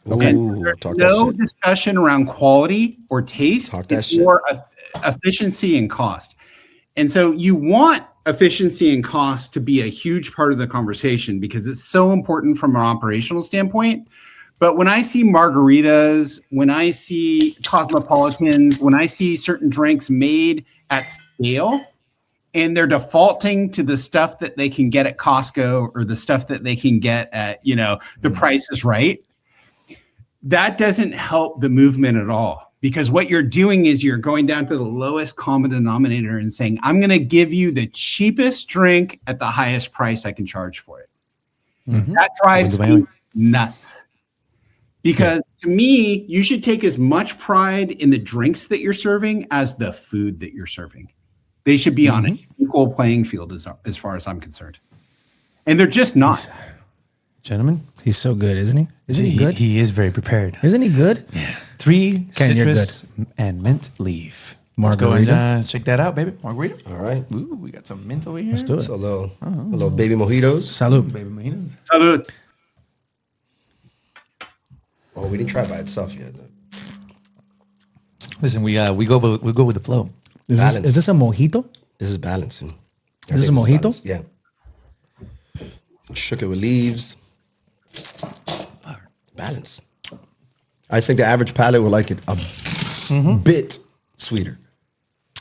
And there's talk no that shit. discussion around quality or taste. Talk that it's shit. more efficiency and cost. And so you want efficiency and cost to be a huge part of the conversation because it's so important from an operational standpoint. But when I see margaritas, when I see cosmopolitans, when I see certain drinks made at scale, and they're defaulting to the stuff that they can get at Costco or the stuff that they can get at, the Price is Right, that doesn't help the movement at all. Because what you're doing is you're going down to the lowest common denominator and saying, I'm going to give you the cheapest drink at the highest price I can charge for it. That drives me nuts. Because to me, you should take as much pride in the drinks that you're serving as the food that you're serving. They should be on an equal playing field as far as I'm concerned. And they're just not. Gentlemen, He's so good, isn't he? Isn't he good? He is very prepared. Isn't he good? 3 Ken, you're citrus and mint leaf. Let's go Margarita? and check that out, baby. Margarita. All right. Ooh, we got some mint over here. Let's do it. So a little baby mojitos. Salud. Baby mojitos. Salud. Oh, we didn't try it by itself yet. Listen, we go with the flow. Is this a mojito? This is balancing. This is a mojito? Yeah. Shook it with leaves. Balance. I think the average palate would like it a bit sweeter.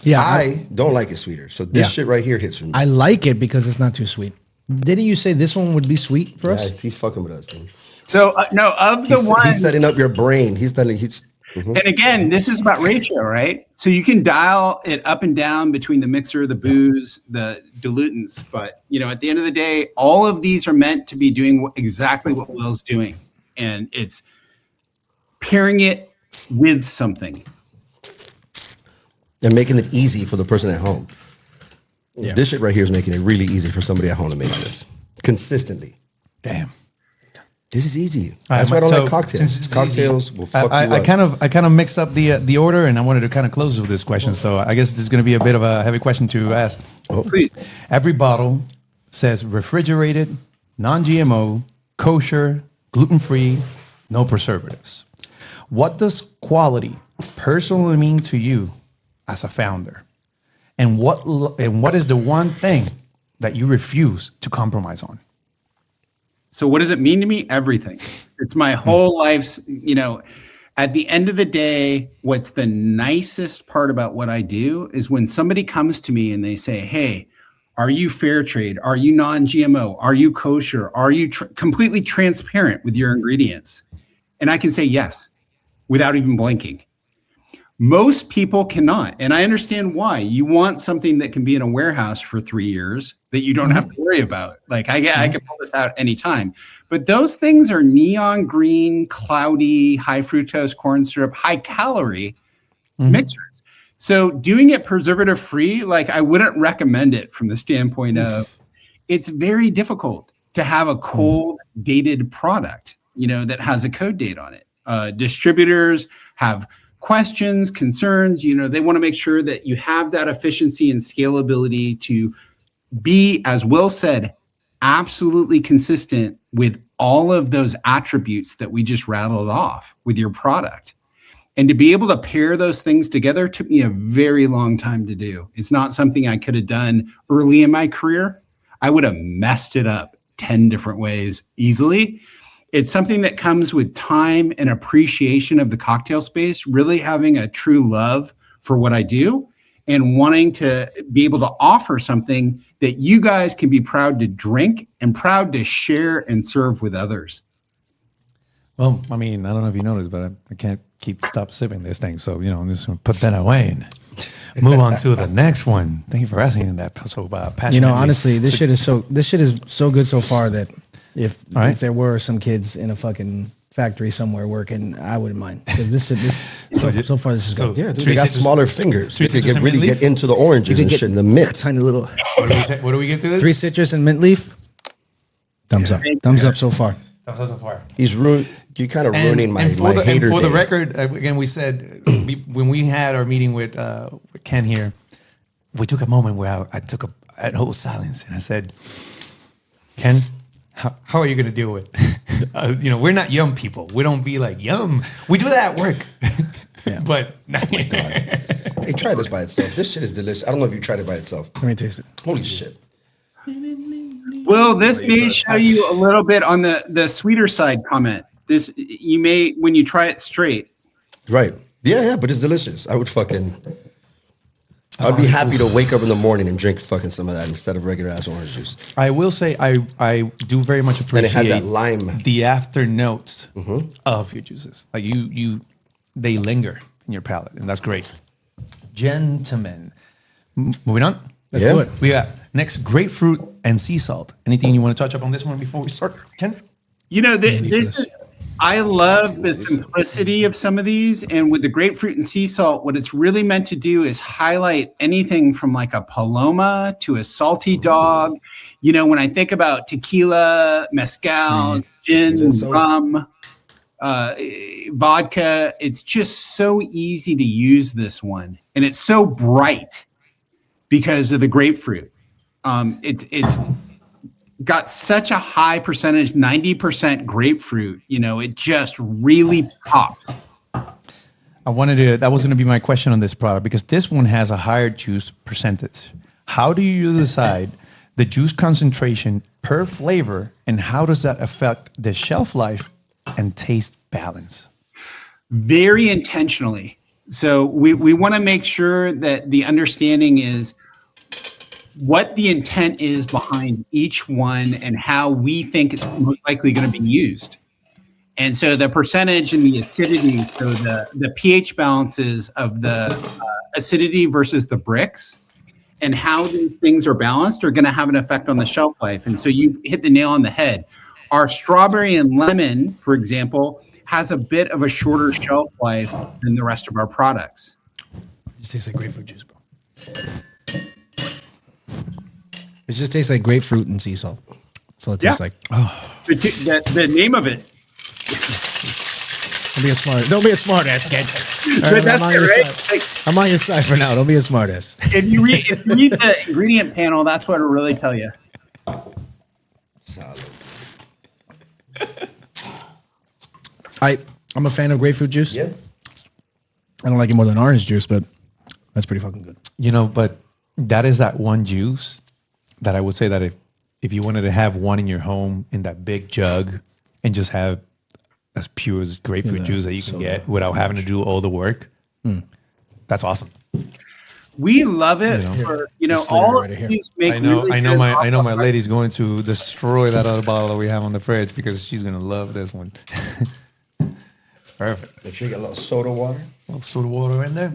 Yeah, I don't like it sweeter. So this Yeah. shit right here hits for me. I like it because it's not too sweet. Didn't you say this one would be sweet for Yeah, us? he's fucking with us, dude. So, no, of the ones. He's setting up your brain. He's telling And again, this is about ratio, right? So you can dial it up and down between the mixer, the booze, the dilutants. But, at the end of the day, all of these are meant to be doing exactly what Will's doing. And it's pairing it with something. and making it easy for the person at home. Yeah. This shit right here is making it really easy for somebody at home to make this consistently. Damn. This is easy. All right, That's why I don't so like cocktails. since it's Cocktails will fuck you I up. kind of mixed up the order, and I wanted to kind of close with this question. So I guess this is going to be a bit of a heavy question to ask. Please. Every bottle says refrigerated, non-GMO, kosher, gluten-free, no preservatives. What does quality personally mean to you as a founder? And what is the one thing that you refuse to compromise on? So what does it mean to me? Everything. It's my whole life's, at the end of the day, what's the nicest part about what I do is when somebody comes to me and they say, hey, are you fair trade? Are you non-GMO? Are you kosher? Are you completely transparent with your ingredients? And I can say yes, without even blinking. Most people cannot. And I understand why. You want something that can be in a warehouse for 3 years that you don't have to worry about. Like I can pull this out anytime. But those things are neon green, cloudy, high fructose corn syrup, high calorie mixers. So doing it preservative free, like I wouldn't recommend it from the standpoint of it's very difficult to have a cold dated product, that has a code date on it. Distributors have questions, concerns, they want to make sure that you have that efficiency and scalability to be, as Will said, absolutely consistent with all of those attributes that we just rattled off with your product. And to be able to pair those things together took me a very long time to do. It's not something I could have done early in my career. I would have messed it up 10 different ways easily. It's something that comes with time and appreciation of the cocktail space, really having a true love for what I do and wanting to be able to offer something that you guys can be proud to drink and proud to share and serve with others. Well, I mean, I don't know if you noticed, but I can't stop sipping this thing. So, I'm just going to put that away and move on to the next one. Thank you for asking that so passionately. Honestly, this shit is so good so far that if there were some kids in a fucking factory somewhere working, I wouldn't mind. Because so far this is good. Yeah, dude, they got smaller fingers. You could get into the oranges and get shit in the mint. Tiny little. What do we get to this? 3 citrus and mint leaf. Thumbs up. Thumbs up so far. Thumbs up so far. You're kind of ruining my hater for day. the record, again, we said when we had our meeting with Ken here, we took a moment where I took a whole silence and I said, Ken, how are you going to deal with we're not yum people. We don't be like yum. We do that at work. Yeah. But oh my God. Hey, try this by itself. This shit is delicious. I don't know if you tried it by itself. Let me taste it. Holy shit. Well, this may show you a little bit on the sweeter side comment. This you may when you try it straight. Right. Yeah, but it's delicious. I'd be happy to wake up in the morning and drink fucking some of that instead of regular ass orange juice. I will say I do very much appreciate and it has that lime. The after notes of your juices. Like they linger in your palate, and that's great. Gentlemen, moving on. Let's do it. We got next grapefruit and sea salt. Anything you want to touch up on this one before we start, Ken? I love the simplicity of some of these. And with the grapefruit and sea salt, what it's really meant to do is highlight anything from like a Paloma to a salty dog. When I think about tequila, mezcal, gin, rum, vodka, it's just so easy to use this one. And it's so bright because of the grapefruit. It's got such a high percentage, 90% grapefruit, it just really pops. That was going to be my question on this product because this one has a higher juice percentage. How do you decide the juice concentration per flavor and how does that affect the shelf life and taste balance? Very intentionally. So we want to make sure that the understanding is what the intent is behind each one and how we think it's most likely going to be used. And so the percentage and the acidity, so the pH balances of the acidity versus the bricks and how these things are balanced are going to have an effect on the shelf life. And so you hit the nail on the head. Our strawberry and lemon, for example, has a bit of a shorter shelf life than the rest of our products. It just tastes like grapefruit juice, bro. It just tastes like grapefruit and sea salt. That's all it tastes like. The name of it. Don't be a smart ass, Ken. But that's I'm on it, your right? side. Like, I'm on your side for now. Don't be a smart ass. if you read the ingredient panel, that's what it'll really tell you. Solid. I'm a fan of grapefruit juice. Yeah. I don't like it more than orange juice, but that's pretty fucking good. You know, but that is that one juice that I would say that if you wanted to have one in your home in that big jug and just have as pure as grapefruit juice that you can get without having to do all the work, that's awesome. We love it for all of these make I know really my lady's going to destroy that other bottle that we have on the fridge because she's gonna love this one. Perfect. Make sure you get a little soda water. A little soda water in there.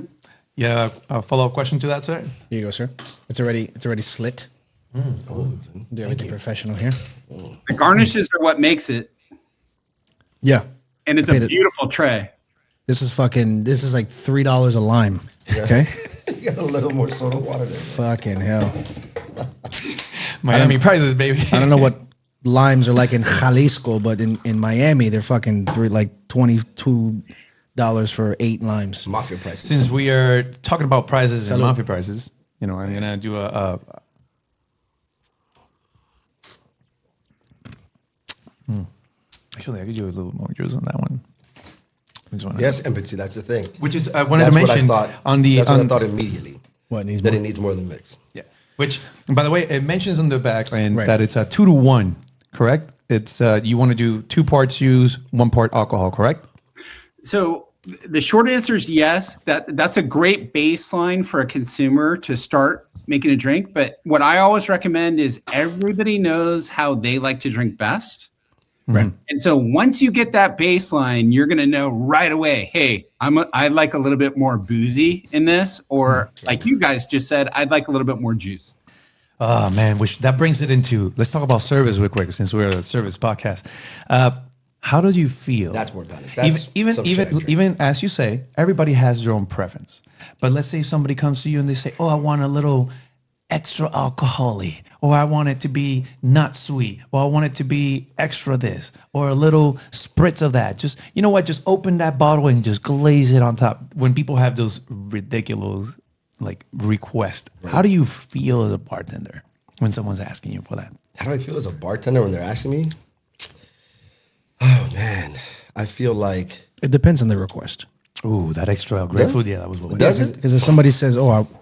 Yeah. A follow-up question to that, sir. Here you go, sir. It's already slit. Do everything professional here. The garnishes are what makes it, Yeah. and it's a beautiful tray. This is like $3 a lime. Yeah. Okay. You got a little more soda water there. Fucking hell. Miami prices, baby. I don't know what limes are like in Jalisco, but in Miami they're fucking $22 for 8 limes. Mafia prices. Since we are talking about prices and mafia prices, I'm gonna do Actually, I could do a little more juice on that one. Yes, empathy. That's the thing. Which is I wanted to mention what I thought immediately. What needs that more? it needs more than mix. Yeah. Which, by the way, it mentions on the back end Right. that it's a 2-to-1. Correct? It's you want to do 2 parts juice, 1 part alcohol. Correct? So the short answer is yes. That's a great baseline for a consumer to start making a drink. But what I always recommend is everybody knows how they like to drink best. Right. And so once you get that baseline, you're going to know right away, hey, I like a little bit more boozy in this, or like you guys just said, I'd like a little bit more juice. Oh man, that brings it into. Let's talk about service real quick, since we're a service podcast. How do you feel? That's more done. That's even as you say, everybody has their own preference. But let's say somebody comes to you and they say, "Oh, I want a little extra alcohol-y, or I want it to be not sweet, or I want it to be extra this, or a little spritz of that." Just, you know what? Just open that bottle and just glaze it on top. When people have those ridiculous requests, how do you feel as a bartender when someone's asking you for that? How do I feel as a bartender when they're asking me? Oh man, I feel like It depends on the request. Ooh, that extra grapefruit. Yeah, that was what we Does it? Because if somebody says,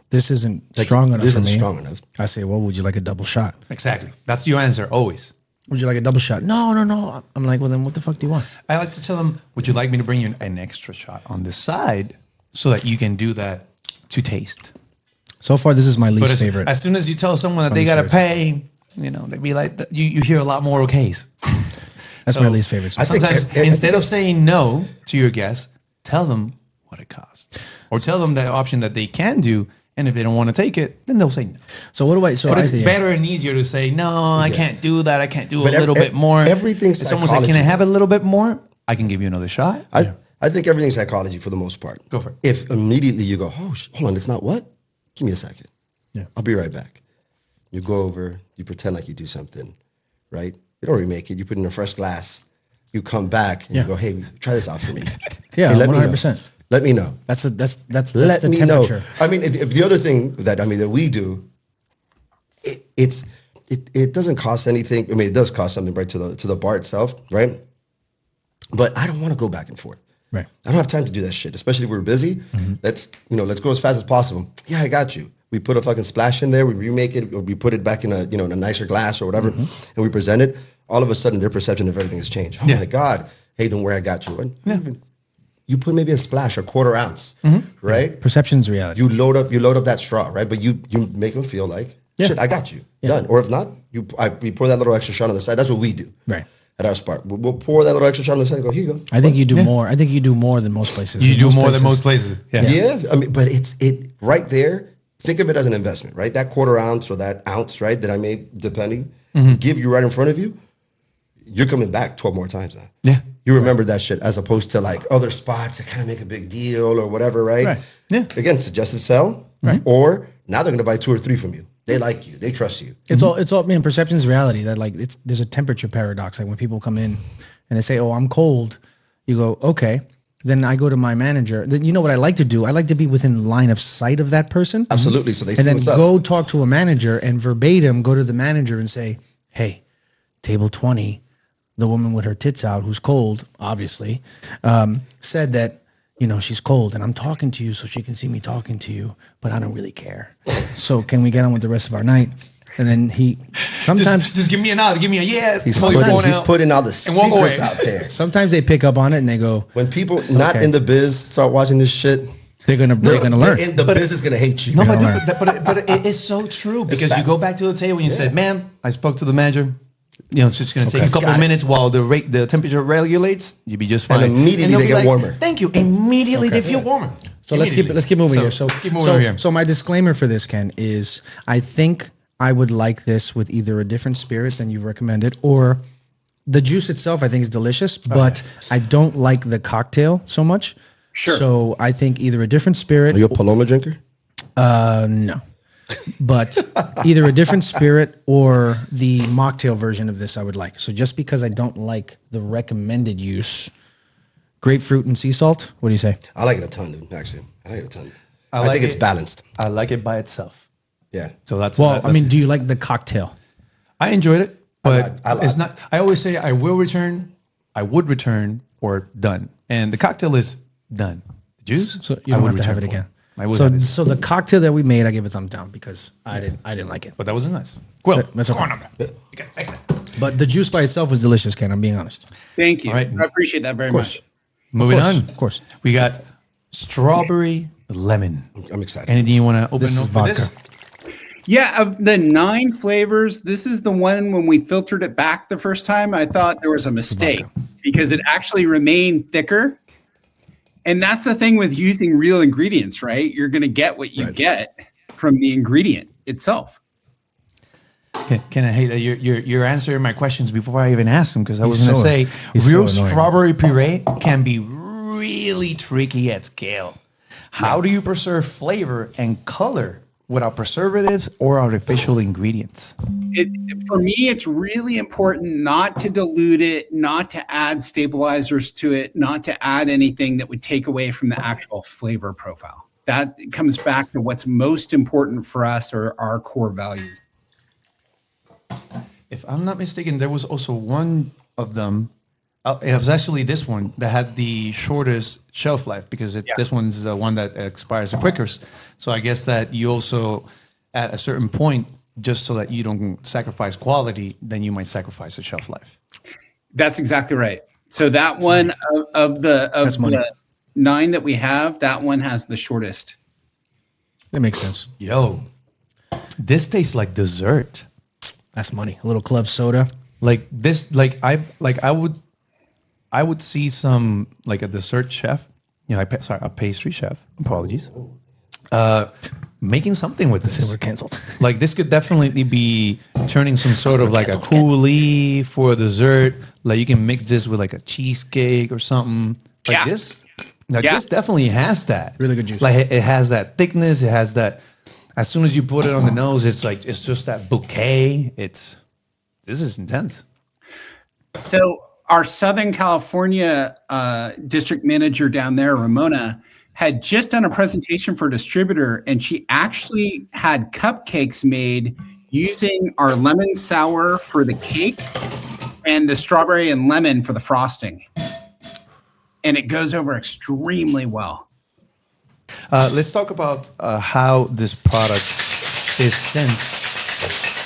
this isn't strong enough This for isn't me, strong enough. I say, well, would you like a double shot? Exactly. That's your answer always. Would you like a double shot? No. I'm like, well, then what the fuck do you want? I like to tell them, would you like me to bring you an extra shot on the side so that you can do that to taste? So far, this is my But least favorite. as soon as you tell someone that they got to pay, they'd be like, you hear a lot more okays. That's my least favorite. I think Sometimes instead of saying no to your guests, tell them what it costs, or tell them the option that they can do. And if they don't want to take it, then they'll say no. So what do I? So But I it's think better and easier to say no. I can't do that. I can't do a little bit more. Everything's If someone's like, "Can I have a little bit more?" I can give you another shot. I think everything's psychology for the most part. Go for it. If immediately you go, hold on, it's not what? Give me a second. Yeah. I'll be right back. You go over, you pretend like you do something, right? You don't remake it. You put it in a fresh glass. You come back and you go, hey, try this out for me. Yeah, Hey, let me know. 100%. Let me know. That's Let the me temperature. know. I mean, the other thing that we do, it doesn't cost anything. I mean, it does cost something, right, to the bar itself, right? But I don't want to go back and forth. Right. I don't have time to do that shit, especially if we're busy. Mm-hmm. Let's go as fast as possible. Yeah, I got you. We put a fucking splash in there. We remake it, or we put it back in a in a nicer glass or whatever, and we present it. All of a sudden, their perception of everything has changed. Oh my God! Hey, don't worry, I got you. And you put maybe a splash, a quarter ounce, right? Perception's reality. You load up that straw, right? But you make them feel like shit. I got you. Done. Or if not, we pour that little extra shot on the side. That's what we do. Right. At our spot, we'll pour that little extra shot on the side and go, here you go. I think you do more. I think you do more than most places. You do more than most places. Yeah. I mean, but it right there. Think of it as an investment, right? That quarter ounce or that ounce, right, that I made, depending, give you right in front of you. You're coming back 12 more times now. Yeah. You remember that shit as opposed to like other spots that kind of make a big deal or whatever, right? Right. Yeah. Again, suggestive sell. Right. Or now they're going to buy 2 or 3 from you. They like you. They trust you. It's all. I mean, perception is reality. That like there's a temperature paradox. Like when people come in and they say, "Oh, I'm cold," you go, "Okay." Then I go to my manager. Then you know what I like to do? I like to be within line of sight of that person. Absolutely. So they see and then what's up. go talk to a manager and verbatim go to the manager and say, "Hey, table 20, the woman with her tits out who's cold, obviously, said that." She's cold and I'm talking to you so she can see me talking to you, but I don't really care. So can we get on with the rest of our night? And then he sometimes just give me a nod, give me a yeah. He's putting all the secrets out there. Sometimes they pick up on it and they go, when people not in the biz start watching this shit, they're gonna learn. The biz is gonna hate you. No, but it is so true because you go back to the table and you said, "Man, I spoke to the manager. It's just going to take a couple of minutes while the temperature regulates. You'll be just fine." And immediately they get warmer. Thank you. Immediately they feel warmer. So let's keep moving here. So my disclaimer for this, Ken, is I think I would like this with either a different spirit than you've recommended, or the juice itself. I think is delicious, but I don't like the cocktail so much. Sure. So I think either a different spirit. Are you a Paloma drinker? No. But either a different spirit or the mocktail version of this I would like. So just because I don't like the recommended use, grapefruit and sea salt, what do you say? I like it a ton, dude, actually. I like it a ton. I like think it's balanced. I like it by itself. Yeah. So that's do you like the cocktail? I enjoyed it, but I it's not. I always say I would return, or done. And the cocktail is done. The juice, so you don't have to have it again. So the cocktail that we made, I give it thumbs down because I didn't like it. But that wasn't nice. Well, that's okay. You gotta fix it. But the juice by itself was delicious, Ken. I'm being honest. Thank you. All right. I appreciate that very much. Moving on. Of course. We got strawberry lemon. I'm excited. Anything you want to open This is up for vodka. this? Yeah, of the 9 flavors, this is the one when we filtered it back the first time, I thought there was a mistake because it actually remained thicker. And that's the thing with using real ingredients, right? You're going to get what you get from the ingredient itself. Can I hate that you're answering my questions before I even asked them, because I was going to say real so strawberry puree can be really tricky at scale. How do you preserve flavor and color without preservatives or artificial ingredients? For me, it's really important not to dilute it, not to add stabilizers to it, not to add anything that would take away from the actual flavor profile. That comes back to what's most important for us, or our core values. If I'm not mistaken, there was also one of them. It was actually this one that had the shortest shelf life, because this one's the one that expires the quickest. So I guess that you also, at a certain point, just so that you don't sacrifice quality, then you might sacrifice the shelf life. That's exactly right. So that one of the 9 that we have, that one has the shortest. That makes sense. Yo, this tastes like dessert. That's money. A little club soda. Like this, I would see some, like a dessert chef, a pastry chef, apologies, making something with this. We're canceled. Like this could definitely be turning some sort of like a coulis for a dessert. Like you can mix this with like a cheesecake or something. Like this. Like this definitely has that. Really good juice. Like it has that thickness. It has that. As soon as you put it on the nose, it's just that bouquet. This is intense. So our Southern California district manager down there, Ramona, had just done a presentation for Distributor, and she actually had cupcakes made using our lemon sour for the cake and the strawberry and lemon for the frosting. And it goes over extremely well. Let's talk about how this product is sent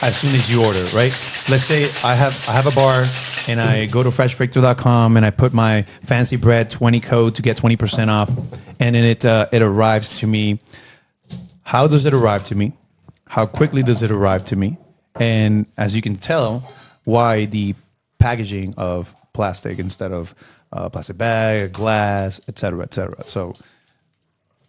as soon as you order, right? Let's say I have a bar and I go to freshvictor.com and I put my FancyBread 20 code to get 20% off, and then it arrives to me. How does it arrive to me? How quickly does it arrive to me? And as you can tell, why the packaging of plastic instead of plastic bag, glass, et cetera, et cetera. So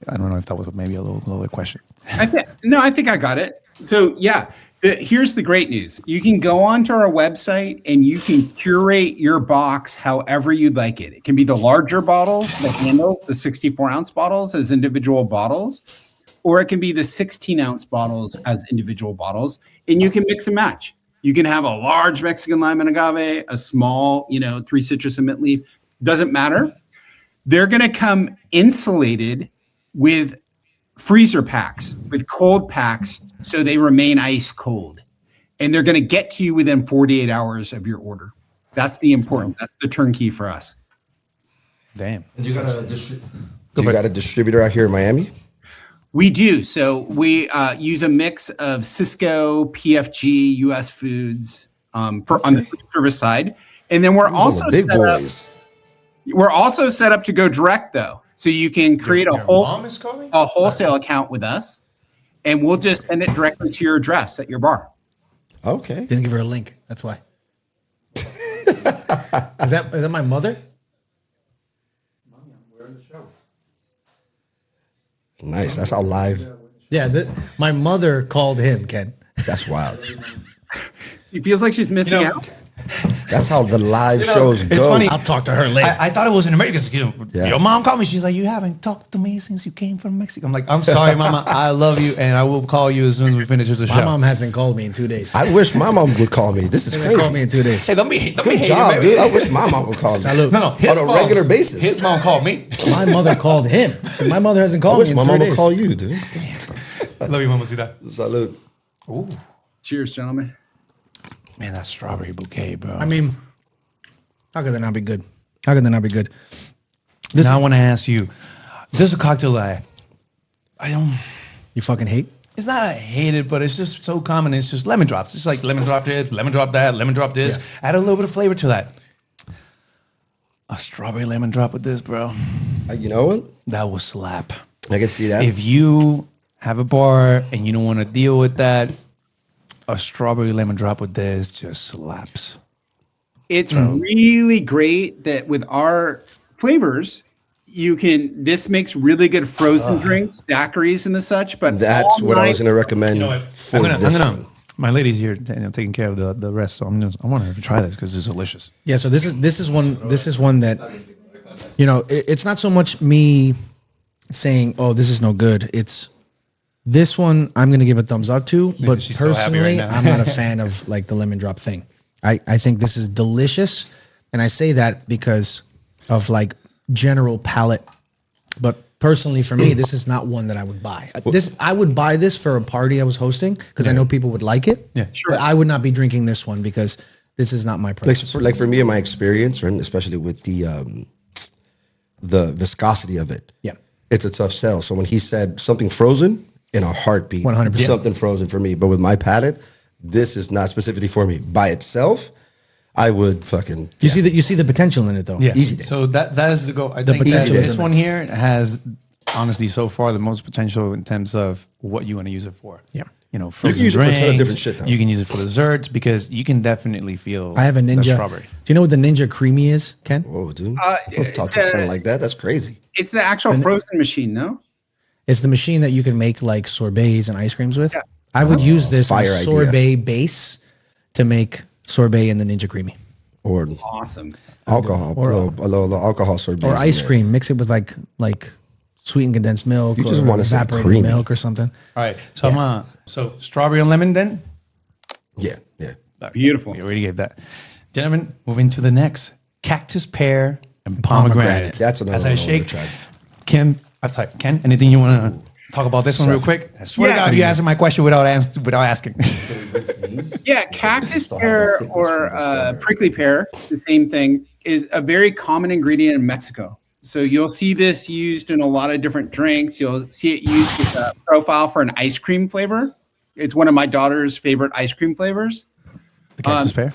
I don't know if that was maybe a little question. I think I got it. So yeah, here's the great news. You can go onto our website and you can curate your box however you'd like it. It can be the larger bottles, the handles, the 64-ounce bottles as individual bottles, or it can be the 16-ounce bottles as individual bottles, and you can mix and match. You can have a large Mexican lime and agave, a small, 3 citrus and mint leaf. Doesn't matter. They're going to come insulated with freezer packs, with cold packs, so they remain ice cold. And they're going to get to you within 48 hours of your order. That's the important. That's the turnkey for us. Damn. And you got a distributor out here in Miami? We do. So we use a mix of Cisco, PFG, US Foods on the food service side, and then we're also big boys. We're also set up to go direct though, so you can create a wholesale account with us, and we'll just send it directly to your address at your bar. Okay. Didn't give her a link. That's why. Is that my mother? Nice. That's how live. Yeah, my mother called him, Ken. That's wild. She feels like she's missing out. That's how the live shows go. It's funny. I'll talk to her later. I thought it was in America. Your mom called me. She's like, you haven't talked to me since you came from Mexico. I'm like, I'm sorry, Mama. I love you, and I will call you as soon as we finish the show. My mom hasn't called me in 2 days. I wish my mom would call me. This is crazy. Call me in 2 days. Hey, don't be Good job, dude. I wish my mom would call me. Salute. No, On a regular basis. His mom called me. My mother called him. So my mother hasn't I called wish me in my 3 mom days. would call you, dude. Love you, Mamacita. Salute. Ooh, Cheers, gentlemen. man, that strawberry bouquet, bro. I mean, how could that not be good? How could that not be good? Now I want to ask you. There's a cocktail that I don't. You fucking hate? It's not I hate it, but it's just so common. It's just lemon drops. It's like lemon drop this, lemon drop that, lemon drop this. Yeah. Add a little bit of flavor to that. A strawberry lemon drop with this, bro. You know what? That will slap. I can see that. If you have a bar and you don't want to deal with that, a strawberry lemon drop with this just slaps. It's really great that with our flavors, this makes really good frozen drinks, daiquiris and the such, but that's what I was going to recommend for this one. My lady's here taking care of the rest, so I want her to try this because it's delicious. Yeah, so this is one that, it's not so much me saying, oh, this is no good. It's this one I'm going to give a thumbs up to, but She's so happy right personally, now. I'm not a fan of like the lemon drop thing. I think this is delicious, and I say that because of like general palate, but personally for me, this is not one that I would buy. I would buy this for a party I was hosting because I know people would like it. Yeah, sure. But I would not be drinking this one because this is not my preference. Like for me and my experience, and especially with the viscosity of it. Yeah. It's a tough sell. So when he said something frozen, in a heartbeat, 100%. something frozen for me. But with my palate, this is not specifically for me. By itself, I would fucking. You see the potential in it though. Yeah. Easy. So that is the goal. I think potential this is one immense. here has honestly so far the most potential in terms of what you want to use it for. Yeah. Frozen use it for a ton of drinks, different shit, though. You can use it for desserts because you can definitely feel. I have a the Ninja. strawberry. Do you know what the Ninja Creamy is, Ken? Whoa, dude. Don't talk to Ken like that. That's crazy. It's the actual frozen machine, no? It's the machine that you can make like sorbets and ice creams with. Yeah. I would use this Fire as a idea. sorbet base to make sorbet in the Ninja Creamy. Or Awesome. alcohol, Or- a little alcohol sorbet. Or ice cream. Mix it with like sweetened condensed milk. You just or wanna say evaporated creamy. milk or something. All right. So so strawberry and lemon then. Yeah. Beautiful. We already gave that. Gentlemen, moving to the next. Cactus, pear, and pomegranate. That's another As one I I shake. wanna try. Ken, anything you want to talk about this one real quick? I swear to God, you answered my question without asking. Yeah, cactus pear or prickly pear, the same thing, is a very common ingredient in Mexico. So you'll see this used in a lot of different drinks. You'll see it used with a profile for an ice cream flavor. It's one of my daughter's favorite ice cream flavors. The cactus pear?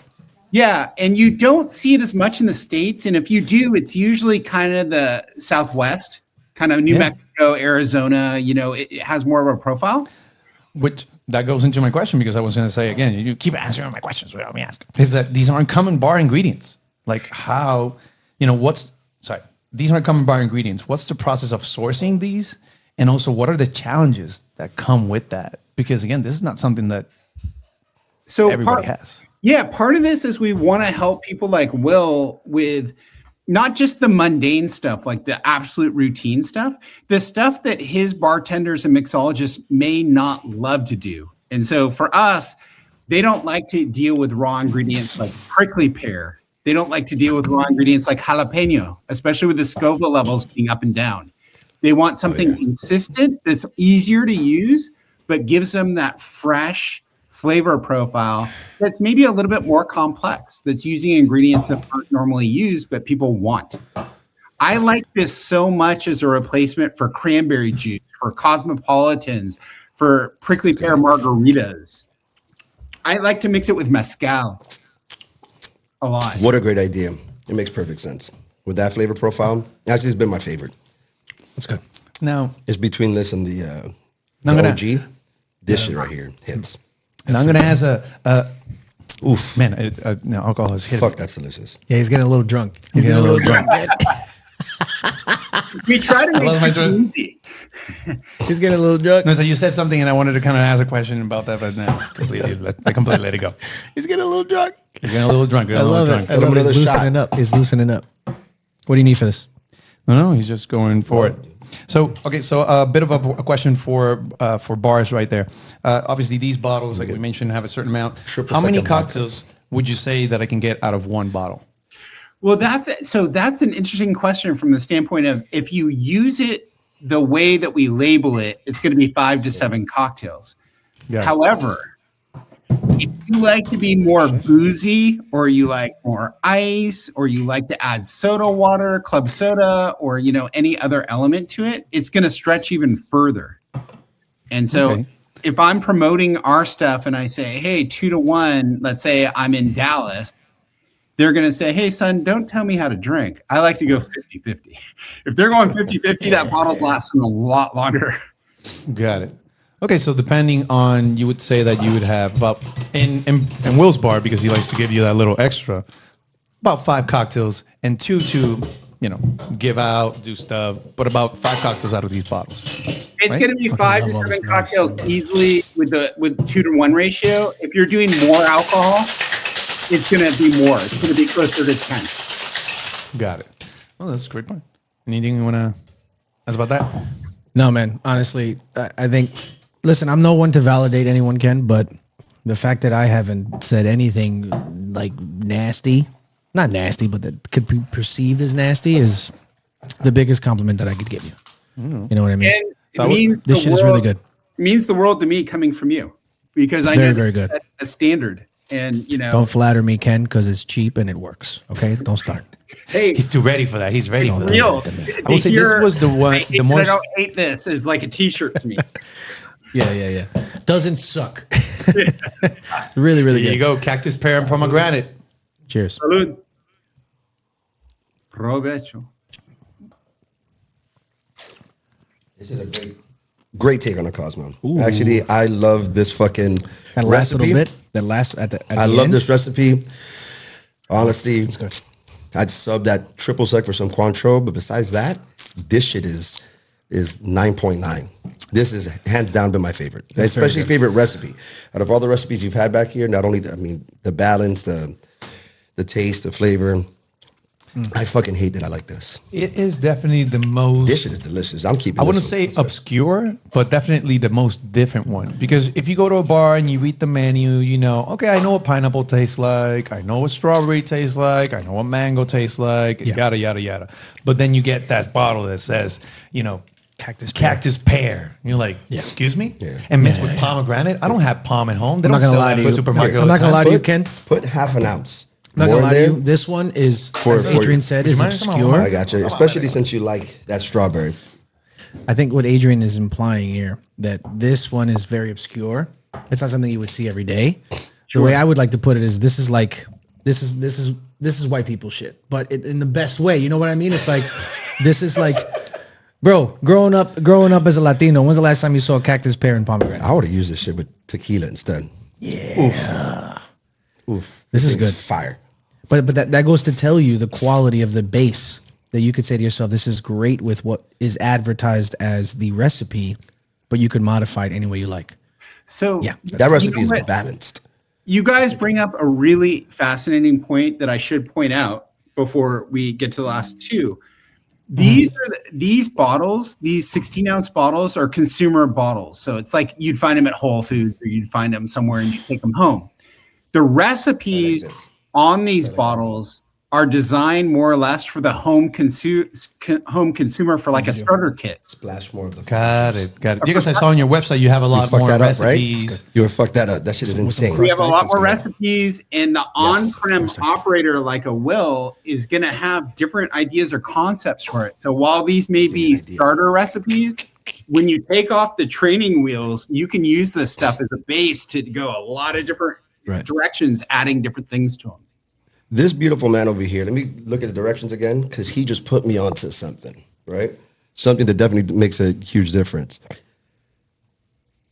Yeah, and you don't see it as much in the States. And if you do, it's usually kind of the Southwest, kind of New Mexico, Arizona. It has more of a profile. Which that goes into my question because I was going to say again, you keep answering my questions without me asking. Is that these aren't common bar ingredients? Like how, these aren't common bar ingredients. What's the process of sourcing these? And also, what are the challenges that come with that? Because again, this is not something that everybody has. Yeah, part of this is we want to help people like Will with not just the mundane stuff, like the absolute routine stuff, the stuff that his bartenders and mixologists may not love to do. And so for us, they don't like to deal with raw ingredients like prickly pear. They don't like to deal with raw ingredients like jalapeño, especially with the Scoville levels being up and down. They want something consistent that's easier to use, but gives them that fresh flavor profile that's maybe a little bit more complex, that's using ingredients that aren't normally used, but people want. I like this so much as a replacement for cranberry juice, for cosmopolitans, for prickly pear margaritas. I like to mix it with mezcal a lot. What a great idea. It makes perfect sense. With that flavor profile, actually, it's been my favorite. That's good. Now, It's between this and the OG. This shit right here hits. and I'm gonna ask a Oof. man. No, alcohol is hitting. Fuck, that's delicious. Yeah, he's getting a little drunk. He's getting a little drunk. We try to love my make it drink. easy. He's getting a little drunk. No, so you said something, and I wanted to kind of ask a question about that, but no, I completely let it go. He's getting a little drunk. You're getting a little drunk. I love it. I Put him love it. another He's shot. loosening up. He's loosening up. What do you need for this? No, he's just going for it. So, okay, so a bit of a question for bars right there. Obviously, these bottles, like we mentioned, have a certain amount. Triple How many second vodka. cocktails would you say that I can get out of one bottle? Well, that's an interesting question from the standpoint of if you use it the way that we label it, it's going to be 5 to 7 cocktails. Yeah. However, if you like to be more boozy, or you like more ice, or you like to add soda water, club soda, or any other element to it, it's going to stretch even further. And so Okay. if I'm promoting our stuff and I say, hey, 2 to 1, let's say I'm in Dallas, they're going to say, hey, son, don't tell me how to drink. I like to go 50-50. If they're going 50-50, that bottle's lasting a lot longer. Got it. Okay, so depending on, you would say that you would have about, in Will's bar, because he likes to give you that little extra, about 5 cocktails and 2 to, give out, do stuff, but about 5 cocktails out of these bottles. It's Right? going to be Okay, 5 love to all 7 this noise. cocktails easily with 2 to 1 ratio. If you're doing more alcohol, it's going to be more. It's going to be closer to 10. Got it. Well, that's a great point. Anything you want to ask about that? No, man. Honestly, I think. Listen, I'm no one to validate anyone, Ken, but the fact that I haven't said anything like nasty, not nasty, but that could be perceived as nasty, is the biggest compliment that I could give you. You know what I mean? And So it means This shit is really good. It means the world to me coming from you, because I very, know very that's good. a standard. And Don't flatter me, Ken, because it's cheap and it works. Okay, don't start. hey, He's too ready for that. He's ready for that. real. I will say this was the one, the I most. don't hate this is like a T-shirt to me. Yeah. Doesn't suck. Really, really There good. you go, Cactus, Pear, and Pomegranate. Cheers. Salud. Provecho. This is a great take on the Cosmo. Actually, I love this fucking That last recipe. little bit. That last at the. At I the love end. this recipe. Honestly, good. I'd sub that triple sec for some Cointreau, but besides that, this shit is 9.9. This is hands down been my favorite, especially favorite recipe. Out of all the recipes you've had back here, not only the balance, the taste, the flavor. I fucking hate that I like this. It is definitely the most. This shit is delicious. I'm keeping. I wouldn't this say one. obscure, but definitely the most different one. Because if you go to a bar and you read the menu, okay, I know what pineapple tastes like. I know what strawberry tastes like. I know what mango tastes like. Yada, yada, yada. But then you get that bottle that says, Cactus pear. And you're like, excuse me? Yeah. And mixed with pomegranate? I don't have pom at home. They I'm don't not gonna sell lie that to in the you. supermarket. I'm not gonna lie to you, Ken. Put half an ounce. I'm not more gonna in lie to there. you. This one is, For- as for- Adrian said, Would you is mind some obscure. I got you, especially since you like that strawberry. I think what Adrian is implying here, that this one is very obscure. It's not something you would see every day. The way I would like to put it is, this is white people shit, but in the best way. You know what I mean? It's like, this is like, bro, growing up as a Latino, when's the last time you saw Cactus, Pear, and Pomegranate? I would have used this shit with tequila instead. Yeah. Oof. This is thing's good. Fire. But that goes to tell you the quality of the base, that you could say to yourself, this is great with what is advertised as the recipe, but you could modify it any way you like. So Yeah. That recipe is what? balanced. You guys bring up a really fascinating point that I should point out. before we get to the last two. These bottles, these 16-ounce bottles, are consumer bottles. So it's like you'd find them at Whole Foods, or you'd find them somewhere and you take them home. The recipes on these bottles are designed more or less for the home consumer for like a starter kit. Splash more of the. Got it. Because I saw on your website you have a lot more recipes. Right? You would fuck that up. That shit is insane. We have a lot more recipes, and the on-prem operator like a Will is going to have different ideas or concepts for it. So while these may be starter recipes, when you take off the training wheels, you can use this stuff as a base to go a lot of different directions, adding different things to them. This beautiful man over here, let me look at the directions again, because he just put me onto something, right? Something that definitely makes a huge difference.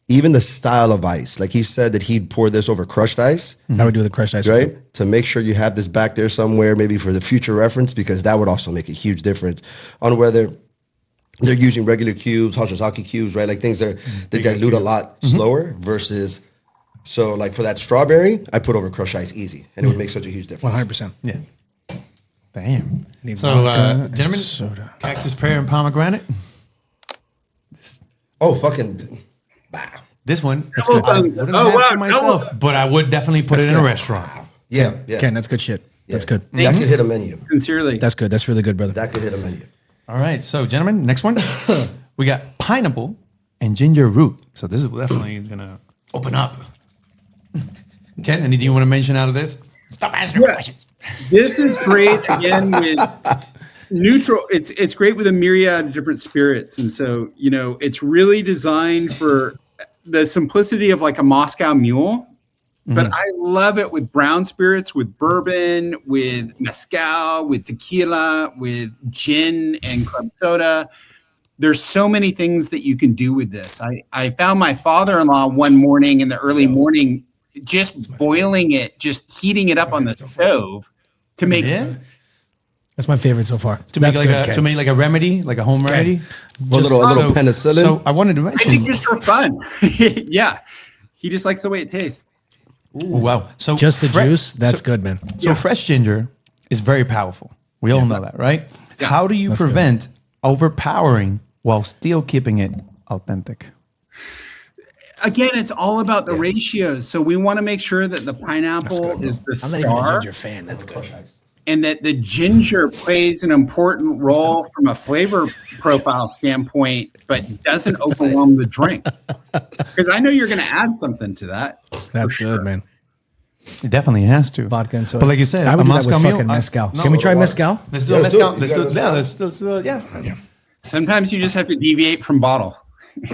Even the style of ice, like he said that he'd pour this over crushed ice. I would do the crushed ice. Right? To make sure you have this back there somewhere, maybe for the future reference, because that would also make a huge difference on whether they're using regular cubes, Hashizaki cubes, right? Like things that dilute a lot slower versus... So, like for that strawberry, I put over crushed ice easy, and it would make such a huge difference. 100%. Yeah. Damn. So, gentlemen, soda. Cactus, Pear, and Pomegranate. Oh, fucking. Wow. This one, That's good. I wouldn't have for myself, but I would definitely put it in a restaurant. Yeah. Ken, that's good shit. That's good. That could hit a menu. Sincerely. That's good. That's really good, brother. That could hit a menu. All right. So, gentlemen, next one. We got pineapple and ginger root. So, this is definitely going to open up. Ken, anything you want to mention out of this? Stop asking questions. This is great again with neutral. It's great with a myriad of different spirits, and so it's really designed for the simplicity of like a Moscow Mule. But I love it with brown spirits, with bourbon, with mezcal, with tequila, with gin and club soda. There's so many things that you can do with this. I found my father-in-law one morning in the early morning just boiling it, just heating it up on the stove to make That's my favorite so far. To make like a remedy, like a home remedy. A little penicillin. So I wanted to mention. I think just for fun. Yeah. He just likes the way it tastes. Ooh, wow. So just the juice, that's good, man. So fresh ginger is very powerful. We all know that, right? Yeah. How do you prevent overpowering while still keeping it authentic? Again, it's all about the ratios. So we want to make sure that the pineapple is the star. I'm not even a ginger fan. That's good. And that the ginger plays an important role from a flavor profile standpoint, but doesn't overwhelm the drink. Because I know you're going to add something to that. That's good, man. It definitely has to. Vodka and soda. But like you said, I would a do that with Moscow fucking Mule. mezcal. Can we try mezcal? Let's do mezcal. Let's do it. Yeah. Sometimes you just have to deviate from bottle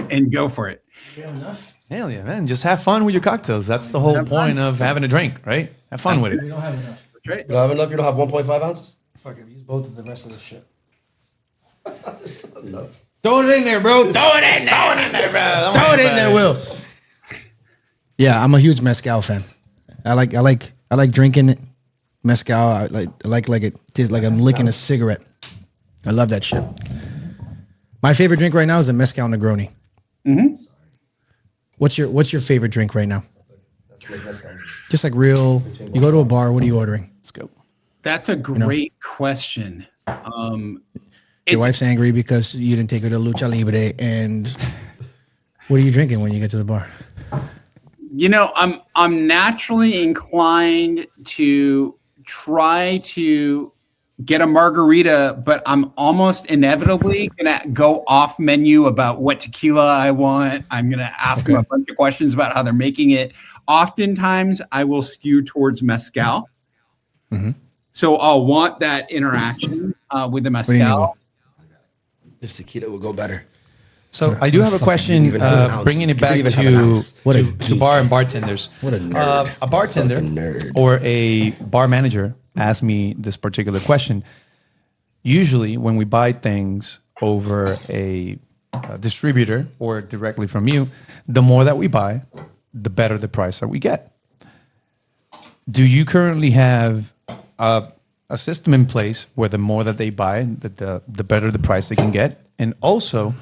and go for it. Hell yeah, man. Just have fun with your cocktails. That's the whole point of having a drink, right? Have fun with it. We don't have enough. That's right. You don't have enough? You don't have 1.5 ounces? Fuck it. Use both of the rest of the shit. Throw it in there, bro. Throw it in there, bro. Throw it in there, Will. Yeah, I'm a huge mezcal fan. I like drinking mezcal. I like it tastes like I'm licking a cigarette. I love that shit. My favorite drink right now is a mezcal Negroni. Mm-hmm. What's your favorite drink right now? Just like real. You go to a bar. What are you ordering? Let's go. That's a great question. Your wife's angry because you didn't take her to Lucha Libre, and what are you drinking when you get to the bar? I'm naturally inclined to try to get a margarita, but I'm almost inevitably gonna go off menu about what tequila I want. I'm gonna ask them a bunch of questions about how they're making it. Oftentimes, I will skew towards mezcal. Mm-hmm. So I'll want that interaction with the mezcal. This tequila will go better. So I do have a question, bringing it back to bar and bartenders. What a nerd. A bartender or a bar manager asked me this particular question. Usually when we buy things over a distributor or directly from you, the more that we buy, the better the price that we get. Do you currently have a system in place where the more that they buy, the better the price they can get? And also,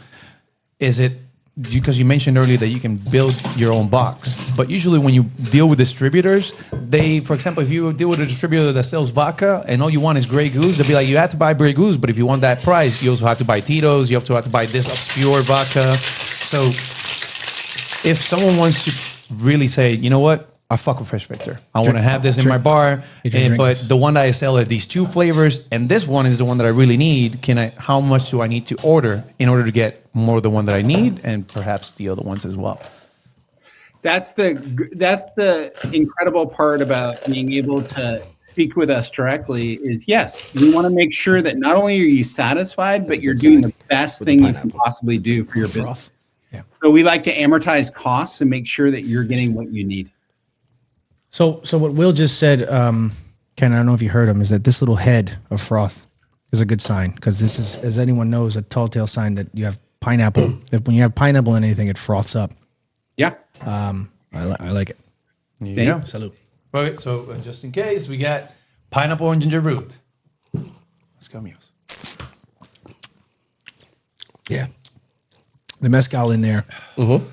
is it because you mentioned earlier that you can build your own box, but usually when you deal with distributors, for example, if you deal with a distributor that sells vodka and all you want is Grey Goose, they'll be like, you have to buy Grey Goose, but if you want that price, you also have to buy Tito's, you also have to buy this obscure vodka. So if someone wants to really say, you know what, I fuck with Fresh Victor. I want to have this in my bar, but the one that I sell are these 2 flavors, and this one is the one that I really need. How much do I need to order in order to get more of the one that I need, and perhaps the other ones as well? That's the incredible part about being able to speak with us directly is, yes, we want to make sure that not only are you satisfied, but you're doing the best thing you can possibly do for your business. Yeah. So we like to amortize costs and make sure that you're getting what you need. So what Will just said, Ken, I don't know if you heard him, is that this little head of froth is a good sign, because this is, as anyone knows, a tall tale sign that you have pineapple. When you have pineapple in anything, it froths up. Yeah. I like it. Yeah. Salute. Okay, so just in case, we got pineapple and ginger root. Let's go, amigos. Yeah. The mezcal in there. Mm-hmm.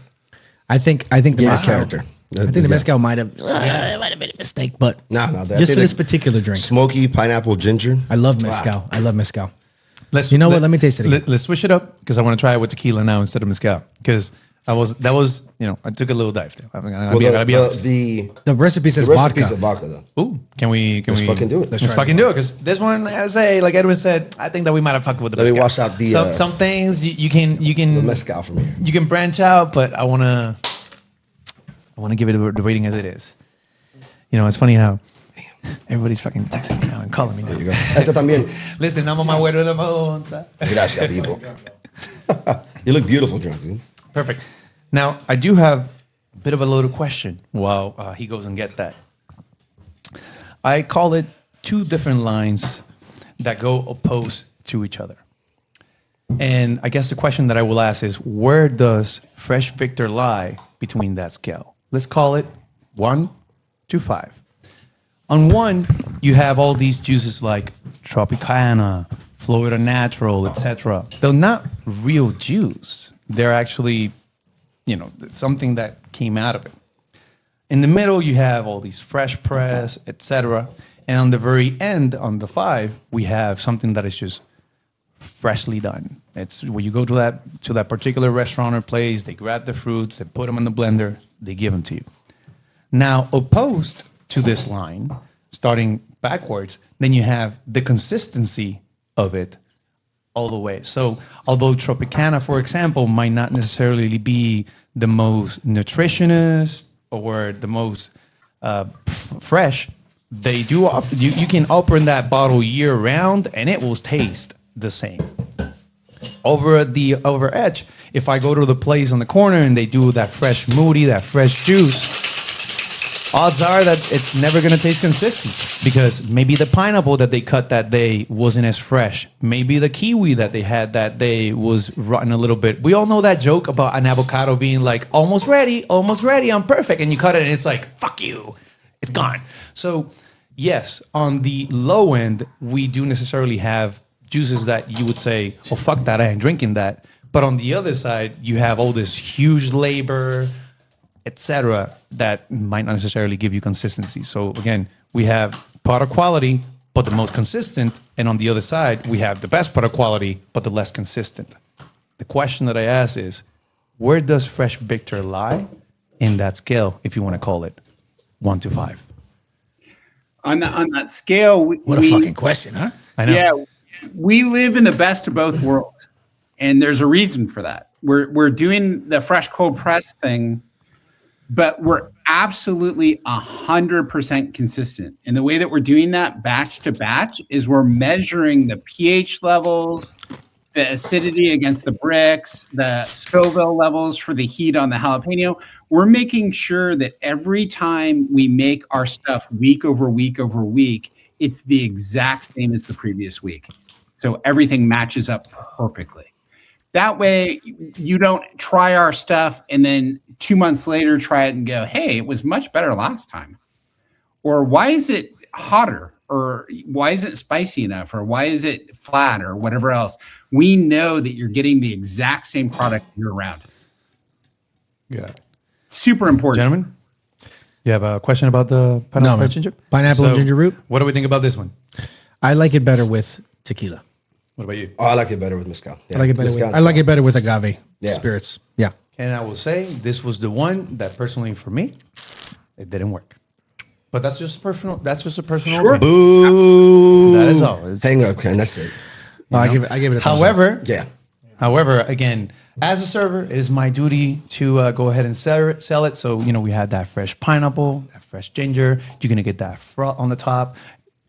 I think the mezcal character. I think the mezcal might have been a mistake, but No, just for this particular drink. Smoky pineapple ginger. I love mezcal. I love mezcal. Let me taste it again. Let's switch it up, because I want to try it with tequila now instead of mezcal. Because I took a little dive there. I gotta be honest. The recipe says the vodka. recipe's a vodka though. Ooh, can we fucking do it. Let's fucking do it, because this one, as like Edwin said, I think that we might have fucked with the Let mezcal. me wash out the some things you can the mezcal from here. you can branch out, but I wanna give it the rating as it is. It's funny how everybody's fucking texting me now and calling me now. There you go. Esto también. Listen, I'm on my way to the Monza. Gracias, people. You look beautiful drunk, dude. Perfect. Now, I do have a bit of a loaded question while he goes and get that. I call it 2 different lines that go opposed to each other. And I guess the question that I will ask is, where does Fresh Victor lie between that scale? Let's call it 1 to 5. On 1, you have all these juices like Tropicana, Florida Natural, etc. They're not real juice. They're actually, something that came out of it. In the middle, you have all these fresh press, etc. And on the very end, on the 5, we have something that is just freshly done. It's when you go to that particular restaurant or place, they grab the fruits, they put them in the blender, they give them to you. Now, opposed to this line, starting backwards, then you have the consistency of it all the way. So although Tropicana, for example, might not necessarily be the most nutritious or the most fresh, they do offer, you can open that bottle year round and it will taste the same. Over edge, if I go to the place on the corner and they do that fresh smoothie, that fresh juice, odds are that it's never going to taste consistent, because maybe the pineapple that they cut that day wasn't as fresh. Maybe the kiwi that they had that day was rotten a little bit. We all know that joke about an avocado being like, almost ready, I'm perfect. And you cut it and it's like, fuck you, it's gone. So yes, on the low end, we do necessarily have juices that you would say, oh, fuck that, I ain't drinking that. But on the other side, you have all this huge labor, etc., that might not necessarily give you consistency. So again, we have product quality, but the most consistent. And on the other side, we have the best product quality, but the less consistent. The question that I ask is, where does Fresh Victor lie in that scale, if you want to call it 1 to 5? On that scale, What a fucking question, huh? I know. Yeah, we live in the best of both worlds, and there's a reason for that. We're doing the fresh cold press thing, but we're absolutely 100% consistent. And the way that we're doing that batch to batch is we're measuring the pH levels, the acidity against the bricks, the Scoville levels for the heat on the jalapeno. We're making sure that every time we make our stuff week over week over week, it's the exact same as the previous week. So everything matches up perfectly. That way, you don't try our stuff and then 2 months later try it and go, hey, it was much better last time. Or why is it hotter? Or why isn't it spicy enough? Or why is it flat? Or whatever else. We know that you're getting the exact same product year round. Yeah. Super important. Gentlemen, you have a question about the pineapple red ginger? Pineapple and ginger root. What do we think about this one? I like it better with tequila. What about you? Oh, I like it better with mezcal. Yeah. I like it better. Mezcal I like it better with agave Yeah. spirits. Yeah. And I will say this was the one that personally for me, it didn't work. But that's just personal. That's just a personal. Sure. opinion. Boo. That is all. It's- Hang up, Ken. That's it. I give it a thumbs up. However, Yeah. again, as a server, it is my duty to go ahead and sell it. So, we had that fresh pineapple, that fresh ginger. You're going to get that froth on the top,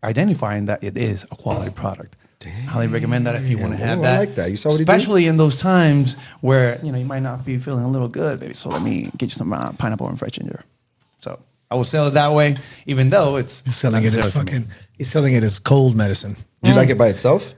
identifying that it is a quality product. Highly recommend that if you want to have Ooh, that. I like that. You saw what he did? Especially in those times where, you might not be feeling a little good, baby. So let me get you some pineapple and fresh ginger. So I will sell it that way, even though it's He's selling it as He's selling it as cold medicine. Do you like it by itself?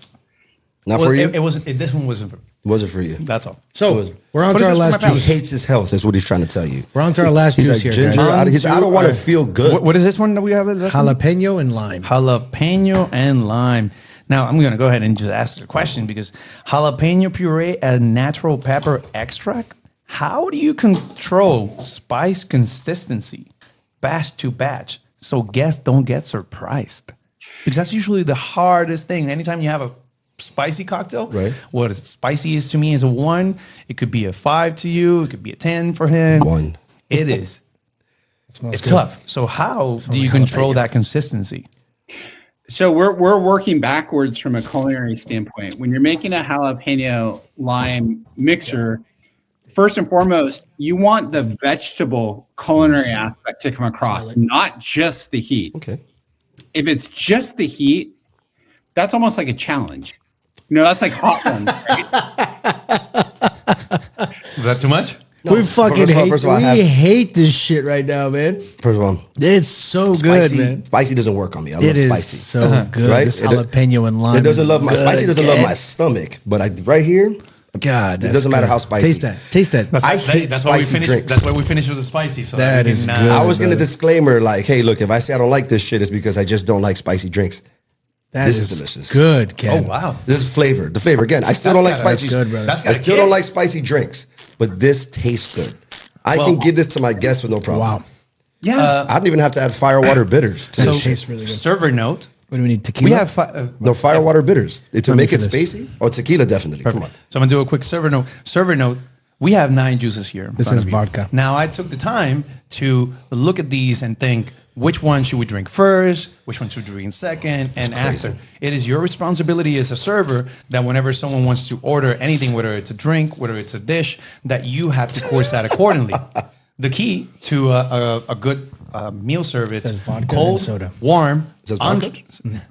Not for you? It wasn't. This one wasn't for me. Was it for you? That's all. So we're on What to is our this for last my palate? He juice. hates his health. That's what he's trying to tell you. We're on to our last He's juice like, here, ginger. guys. I don't want to feel good. What is this one that we have? Jalapeno and lime. Jalapeno and lime. Now, I'm going to go ahead and just ask the question because jalapeno puree and natural pepper extract, how do you control spice consistency batch to batch so guests don't get surprised? Because that's usually the hardest thing. Anytime you have a spicy cocktail, Right. what spicy is to me is a 1. It could be a 5 to you. It could be a 10 for him. 1. It is. Smells It's good. tough. So how do you like control jalapeno. that consistency? So we're working backwards from a culinary standpoint. When you're making a jalapeno lime mixer, first and foremost, you want the vegetable culinary aspect to come across, not just the heat. Okay. If it's just the heat, that's almost like a challenge. That's like hot ones, right? Is that too much? No, we fucking first of all, hate. We hate this shit right now, man. First of all, It's so spicy, good, man. Spicy doesn't work on me. I love It is spicy. so good. Right? This jalapeno and lime. It doesn't love my is spicy. good, Doesn't love Ken. my stomach, but right here, God, it doesn't matter how spicy. Taste that. Taste that. I hate that's why we spicy finished. drinks. That's why we finished with the spicy. So That we is can, good. I was gonna brother. disclaimer like, hey, look, if I say I don't like this shit, it's because I just don't like spicy drinks. This is delicious. Good, Oh Ken. wow, This is flavor. The flavor again. I still don't like That's spicy. good, brother. That's I got still don't like spicy drinks, but this tastes good. I can give this to my guests with no problem. Wow. Yeah. I don't even have to add firewater bitters to So this shit. tastes really good. server note. What do we need? Tequila. We have No firewater bitters to Let me make it for this. spicy. Oh, tequila definitely. Come on. So I'm gonna do a quick server note. Server note. We have 9 juices here. in This front is of you. vodka. Now I took the time to look at these and think which one should we drink first, which one should we drink second, and after. It is your responsibility as a server that whenever someone wants to order anything, whether it's a drink, whether it's a dish, that you have to course that accordingly. The key to a good meal service: Says vodka cold, and soda. warm, Says vodka?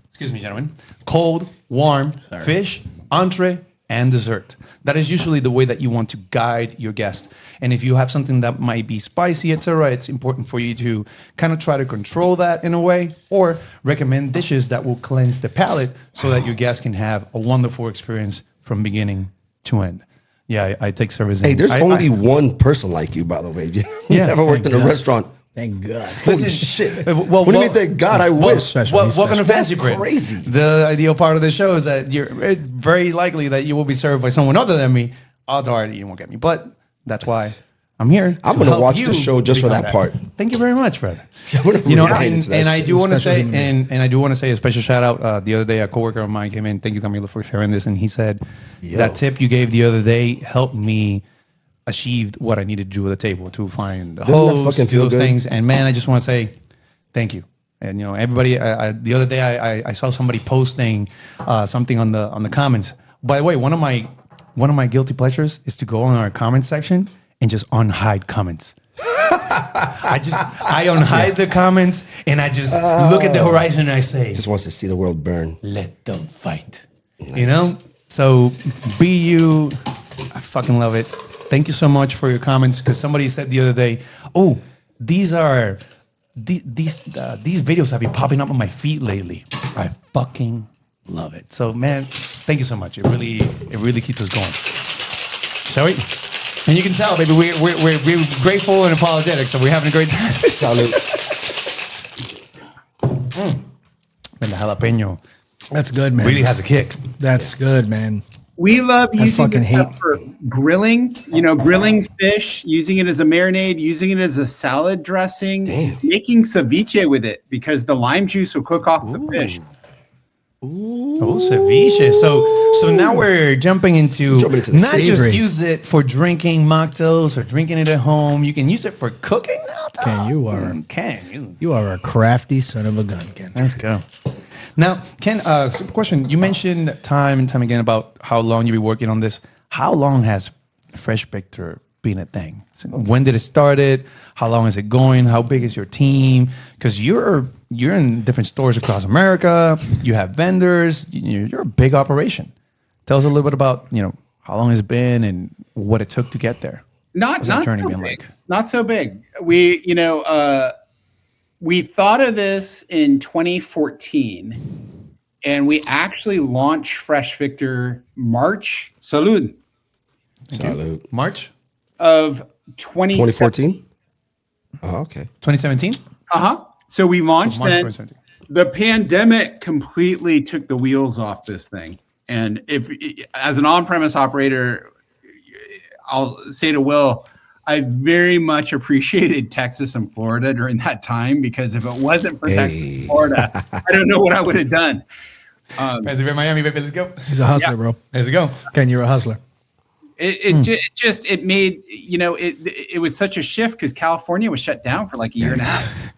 excuse me, gentlemen, cold, warm, fish, entree, and dessert. That is usually the way that you want to guide your guest. And if you have something that might be spicy, etc., it's important for you to kind of try to control that in a way, or recommend dishes that will cleanse the palate so that your guests can have a wonderful experience from beginning to end. Yeah, I take service. Hey, there's I- only one person like you, by the way. You Yeah, never worked in a God. restaurant. Thank God. Holy Listen, shit. well, what do you mean, thank God? I wish. special. Well, He's welcome to That's FancyBread. crazy. The ideal part of the show is that it's very likely that you will be served by someone other than me. Odds are that you won't get me, but that's why I'm here. I'm to gonna help watch you the show just for become that part. Thank you very much, brother. I'm gonna You know, rewind into that and I shit. do want to Special say, human being. and I do want to say a special shout out. The other day, a coworker of mine came in. Thank you, Camilo, for sharing this. And he said that tip you gave the other day helped me achieve what I needed to do at the table to find the Doesn't that host, fucking do feel those good? things. And man, I just want to say thank you. And you know, everybody. The other day, I saw somebody posting something on the comments. By the way, one of my guilty pleasures is to go on our comment section and just unhide comments. I unhide the comments and I just look at the horizon and I say, Just wants to see the world burn. let them fight. You know? So be you. I fucking love it. Thank you so much for your comments, because somebody said the other day, oh, these videos have been popping up on my feed lately. I fucking love it. So man, thank you so much. It really keeps us going. Shall we? And you can tell, baby, we're grateful and apologetic, so we're having a great time. Salute. And the jalapeno That's good, man. really has a kick. That's good, man. We love using fucking this stuff for grilling, grilling fish, using it as a marinade, using it as a salad dressing, making ceviche with it because the lime juice will cook off the fish. Oh, ceviche. So now we're jumping into not just use it for drinking mocktails or drinking it at home. You can use it for cooking now. Ken, you are a crafty son of a gun, Ken. Let's go. Now, Ken, super question. You mentioned time and time again about how long you've been working on this. How long has Fresh Victor been a thing? When did it started? How long is it going? How big is your team? Because you're in different stores across America. You have vendors. You're a big operation. Tell us a little bit about how long it's been and what it took to get there. Not so big. Not so big. We thought of this in 2014, and we actually launched Fresh Victor March. Salud. March of 2014. Oh, okay. 2017. So we launched March then. The pandemic completely took the wheels off this thing, and if as an on-premise operator, I'll say to Will, I very much appreciated Texas and Florida during that time because if it wasn't for Texas and Florida, I don't know what I would have done. FancyBread Miami, baby, let's go. He's a hustler, bro. Let's go. Ken, you're a hustler. It made it was such a shift because California was shut down for like a year and a half.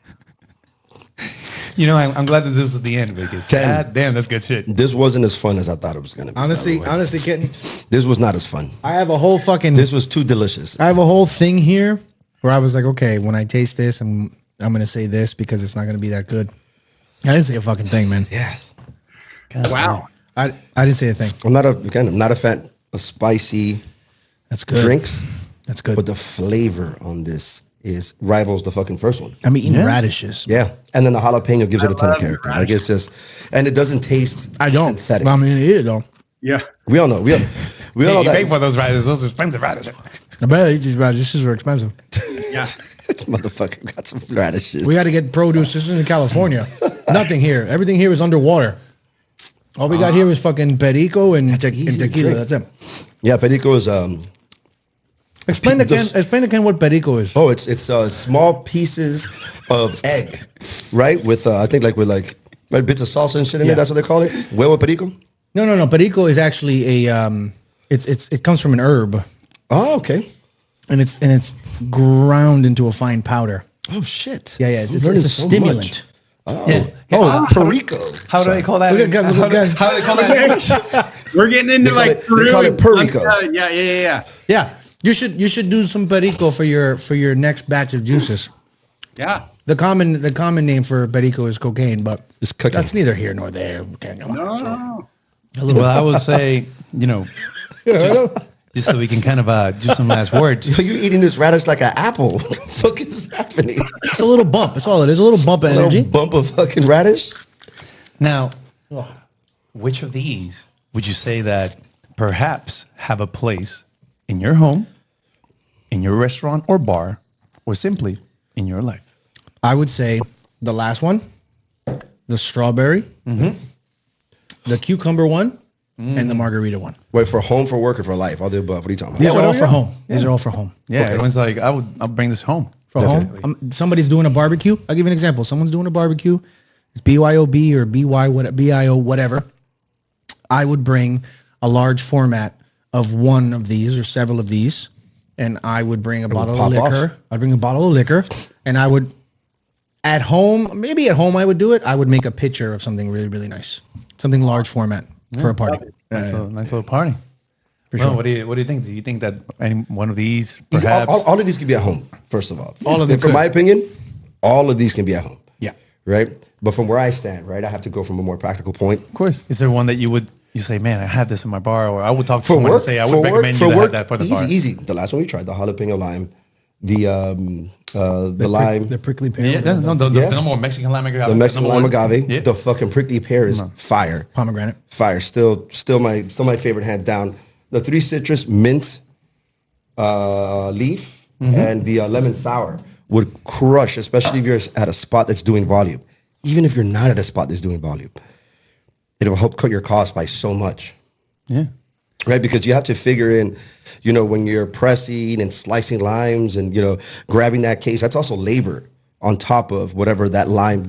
I'm glad that this is the end because God damn, that's good shit. This wasn't as fun as I thought it was gonna be. Honestly, Ken, this was not as fun. I have a whole fucking. This was too delicious. I have a whole thing here where I was like, okay, when I taste this, I'm gonna say this because it's not gonna be that good. I didn't say a fucking thing, man. Yeah. Wow. I didn't say a thing. I'm not a fan of spicy. That's good. Drinks. That's good. But the flavor on this rivals the fucking first one. I'm eating radishes. Yeah. And then the jalapeno gives it a ton of character. Like it's just, and it doesn't taste synthetic. I'm gonna eat it though. Yeah. We all know. We all know that. Pay for those radishes. Those are expensive radishes. I bet these radishes are expensive. Yeah. Motherfucker got some radishes. We got to get produce. This is in California. Nothing here. Everything here is underwater. All we got here is fucking Perico and tequila. That's it. Yeah, Perico is Explain to Ken what Perico is. Oh, it's small pieces of egg, right? With I think with bits of salsa and shit in it. That's what they call it. Huevo Perico. No. Perico is actually it comes from an herb. Oh, okay. And it's ground into a fine powder. Oh shit. Yeah. It's a stimulant. Oh, yeah. Perico. How do they call that? How do they call that? We're getting into they call it Perico. Yeah. Yeah. You should do some Perico for your next batch of juices. Yeah. The common name for Perico is cocaine, but it's cooking. That's neither here nor there. No. Well, I would say, just so we can kind of do some last words. You're eating this radish like an apple. What the fuck is happening? It's a little bump. That's all it is. A little bump of energy. A little bump of fucking radish. Now, which of these would you say that perhaps have a place in your home, in your restaurant or bar, or simply in your life? I would say the last one, the strawberry, the cucumber one, and the margarita one. Wait, for home, for work, or for life? All the above. What are you talking about? These are all for home. These are all for home. Yeah, everyone's like, I'll bring this home. For home. Somebody's doing a barbecue. I'll give you an example. Someone's doing a barbecue. It's BYOB or BIO, whatever. I would bring a large format of one of these or several of these, and I would bring a bottle of liquor. I'd bring a bottle of liquor, and I would, at home, I would do it. I would make a picture of something really, really nice, something large format for a party. Nice little party. For sure. What do you think? Do you think that any one of these, perhaps? All of these can be at home, first of all. All of them. From my opinion, all of these can be at home. Yeah. Right? But from where I stand, right, I have to go from a more practical point. Of course. Is there one that you say, man, I had this in my bar, or I would talk to someone and say, I would recommend you to have that for the bar? Easy. The last one we tried, the jalapeno lime, the lime. The prickly pear. Yeah, the number Mexican lime agave. The Mexican lime agave. Yeah. The fucking prickly pear is fire. Pomegranate. Fire. Still my favorite, hands down. The 3 citrus mint leaf and the lemon sour would crush, especially if you're at a spot that's doing volume. Even if you're not at a spot that's doing volume, it'll help cut your cost by so much. Yeah. right? Because you have to figure in, when you're pressing and slicing limes and, grabbing that case, that's also labor on top of whatever that lime,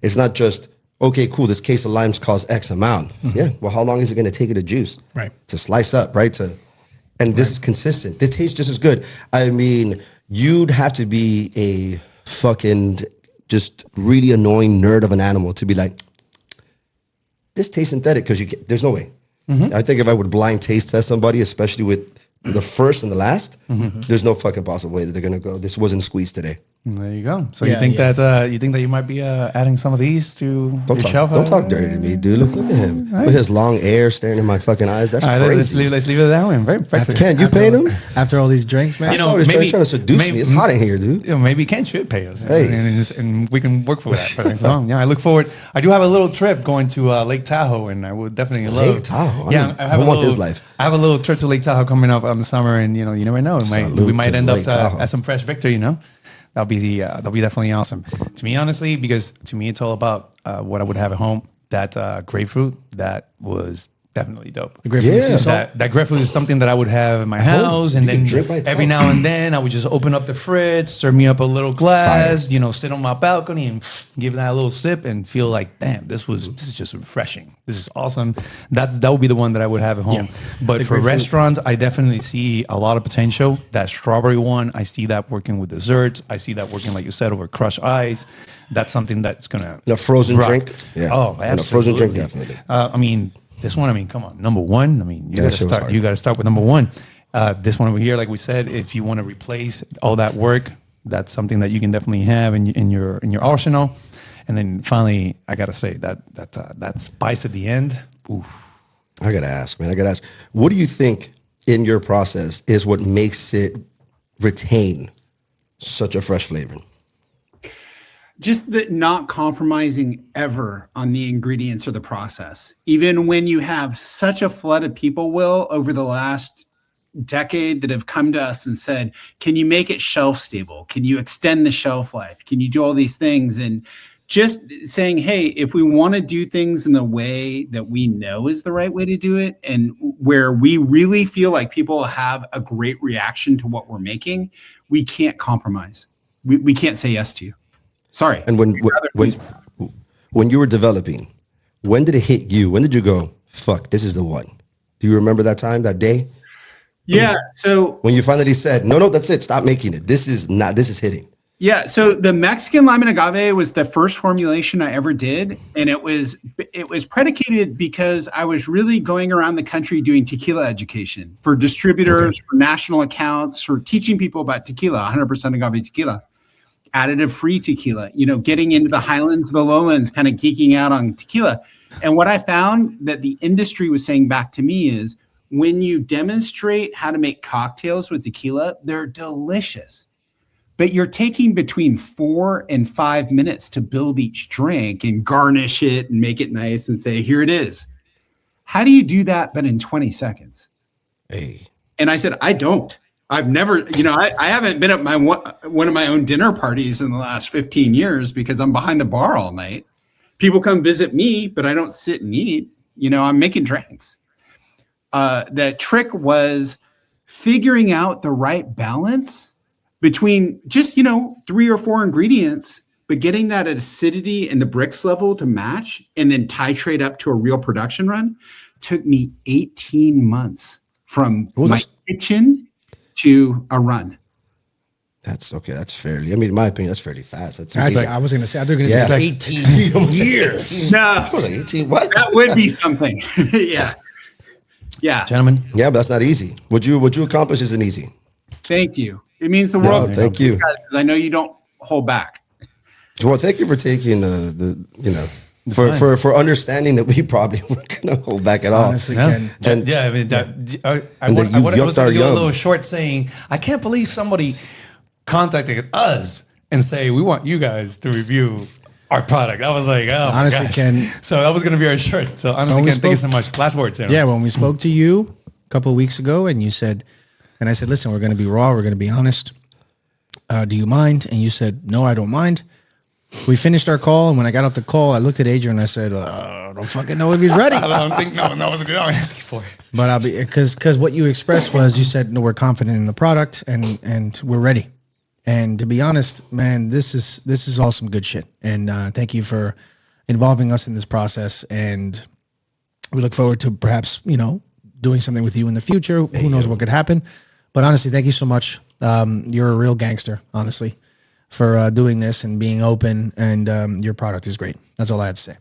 it's not just, okay, cool, this case of limes costs X amount. Yeah, well, how long is it going to take it to juice? Right. To slice up, right? And this is consistent. It tastes just as good. I mean, you'd have to be a fucking just really annoying nerd of an animal to be like, this tastes synthetic, because there's no way. I think if I would blind taste test somebody, especially with the first and the last, there's no fucking possible way that they're gonna go, this wasn't squeezed today. There you go. So you think that you might be adding some of these to your shelf? Don't talk dirty to me, dude. Look at him with his long hair staring in my fucking eyes. That's crazy. Let's leave it that way. Very perfect. Ken, you paying him? After all these drinks, man. I saw this trying to seduce me. It's hot in here, dude. Maybe Ken should pay us. Hey. And we can work for that. I look forward. I do have a little trip going to Lake Tahoe, and I would definitely love. Lake Tahoe. I want his life. I have a little trip to Lake Tahoe coming up on the summer, and you never know. We might end up at some Fresh Victor. That'll be definitely awesome. To me, honestly, because to me it's all about what I would have at home. That grapefruit, that was definitely dope. The grapefruit that grapefruit is something that I would have in my house, and then every now and then I would just open up the fridge, serve me up a little glass, sit on my balcony and give that a little sip and feel like, damn, this is just refreshing. This is awesome. That would be the one that I would have at home. Yeah. But for restaurants, I definitely see a lot of potential. That strawberry one, I see that working with desserts. I see that working, like you said, over crushed ice. That's something that's gonna a frozen rock. Drink. Yeah. Oh, absolutely. A frozen drink, definitely. This one, come on, number one. You gotta start with number one. This one over here, like we said, if you want to replace all that work, that's something that you can definitely have in your arsenal. And then finally, I gotta say that spice at the end. Oof. I gotta ask, what do you think in your process is what makes it retain such a fresh flavor? Just the not compromising ever on the ingredients or the process. Even when you have such a flood of people, Will, over the last decade that have come to us and said, can you make it shelf stable? Can you extend the shelf life? Can you do all these things? And just saying, hey, if we want to do things in the way that we know is the right way to do it, and where we really feel like people have a great reaction to what we're making, we can't compromise. We can't say yes to you. Sorry. And when you were developing, when did it hit you? When did you go, fuck, this is the one? Do you remember that time, that day? Yeah. So when you finally said, no, that's it. Stop making it. This is hitting. Yeah. So the Mexican lime and agave was the first formulation I ever did. And it was predicated because I was really going around the country doing tequila education for distributors, for national accounts, for teaching people about tequila, 100% agave tequila. Additive-free tequila, getting into the highlands, the lowlands, kind of geeking out on tequila. And what I found that the industry was saying back to me is, when you demonstrate how to make cocktails with tequila, they're delicious. But you're taking between 4 and 5 minutes to build each drink and garnish it and make it nice and say, here it is. How do you do that but in 20 seconds? Hey. And I said, I don't. I've never, I haven't been at one of my own dinner parties in the last 15 years because I'm behind the bar all night. People come visit me, but I don't sit and eat. I'm making drinks. The trick was figuring out the right balance between just, 3 or 4 ingredients, but getting that acidity and the bricks level to match and then titrate up to a real production run took me 18 months from my kitchen to a run. That's okay. That's fairly, in my opinion, that's fairly fast. I was going to say, I thought you were going to say 18 years. No, 18, what? That would be something. Yeah. Gentlemen. Yeah, but that's not easy. What you accomplish isn't easy. Thank you. It means the world. No, thank you. Because I know you don't hold back. Well, thank you for taking for understanding that we probably weren't going to hold back at all. Honestly, I was going to do a little short saying, I can't believe somebody contacted us and say, we want you guys to review our product. I was like, oh, honestly, Ken. So that was going to be our short. So honestly, Ken, thank you so much. Last words. Yeah, when we spoke to you a couple of weeks ago, and you said, and I said, listen, we're going to be raw. We're going to be honest. Do you mind? And you said, no, I don't mind. we finished our call, and when I got off the call, I looked at Adrian and I said, I don't fucking know if he's ready. I don't think no was a good one asking for. But I'll be because what you expressed was you said, no, we're confident in the product and we're ready. And to be honest, man, this is all some good shit. And thank you for involving us in this process. And we look forward to perhaps, doing something with you in the future. Who knows what could happen? But honestly, thank you so much. You're a real gangster, honestly, for doing this and being open. And your product is great. That's all I have to say.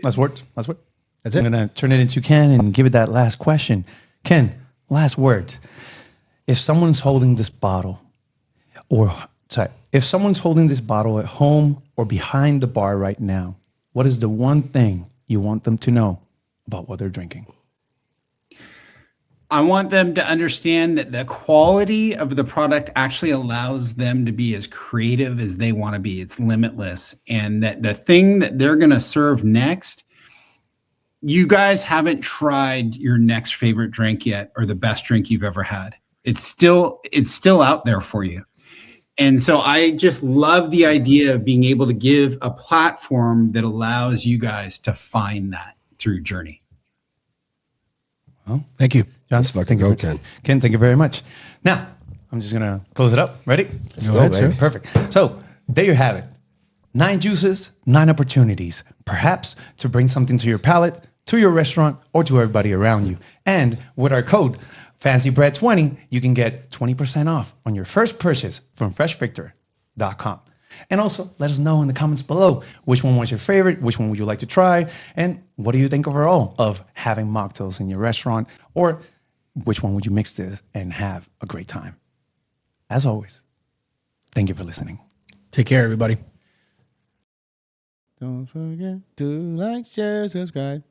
Last word. That's it. I'm going to turn it into Ken and give it that last question. Ken, last word. If someone's holding this bottle, if someone's holding this bottle at home or behind the bar right now, what is the one thing you want them to know about what they're drinking? I want them to understand that the quality of the product actually allows them to be as creative as they want to be. It's limitless. And that the thing that they're going to serve next, you guys haven't tried your next favorite drink yet or the best drink you've ever had. It's still out there for you. And so I just love the idea of being able to give a platform that allows you guys to find that through Journey. Well, thank you. John, Let's fucking go, Ken. Ken, thank you very much. Now, I'm just going to close it up. Ready? Go ahead, sir. Perfect. So there you have it. 9 juices, 9 opportunities, perhaps to bring something to your palate, to your restaurant, or to everybody around you. And with our code, FancyBread20, you can get 20% off on your first purchase from freshvictor.com. And also, let us know in the comments below which one was your favorite, which one would you like to try, and what do you think overall of having mocktails in your restaurant, or which one would you mix this and have a great time? As always, thank you for listening. Take care, everybody. Don't forget to like, share, subscribe.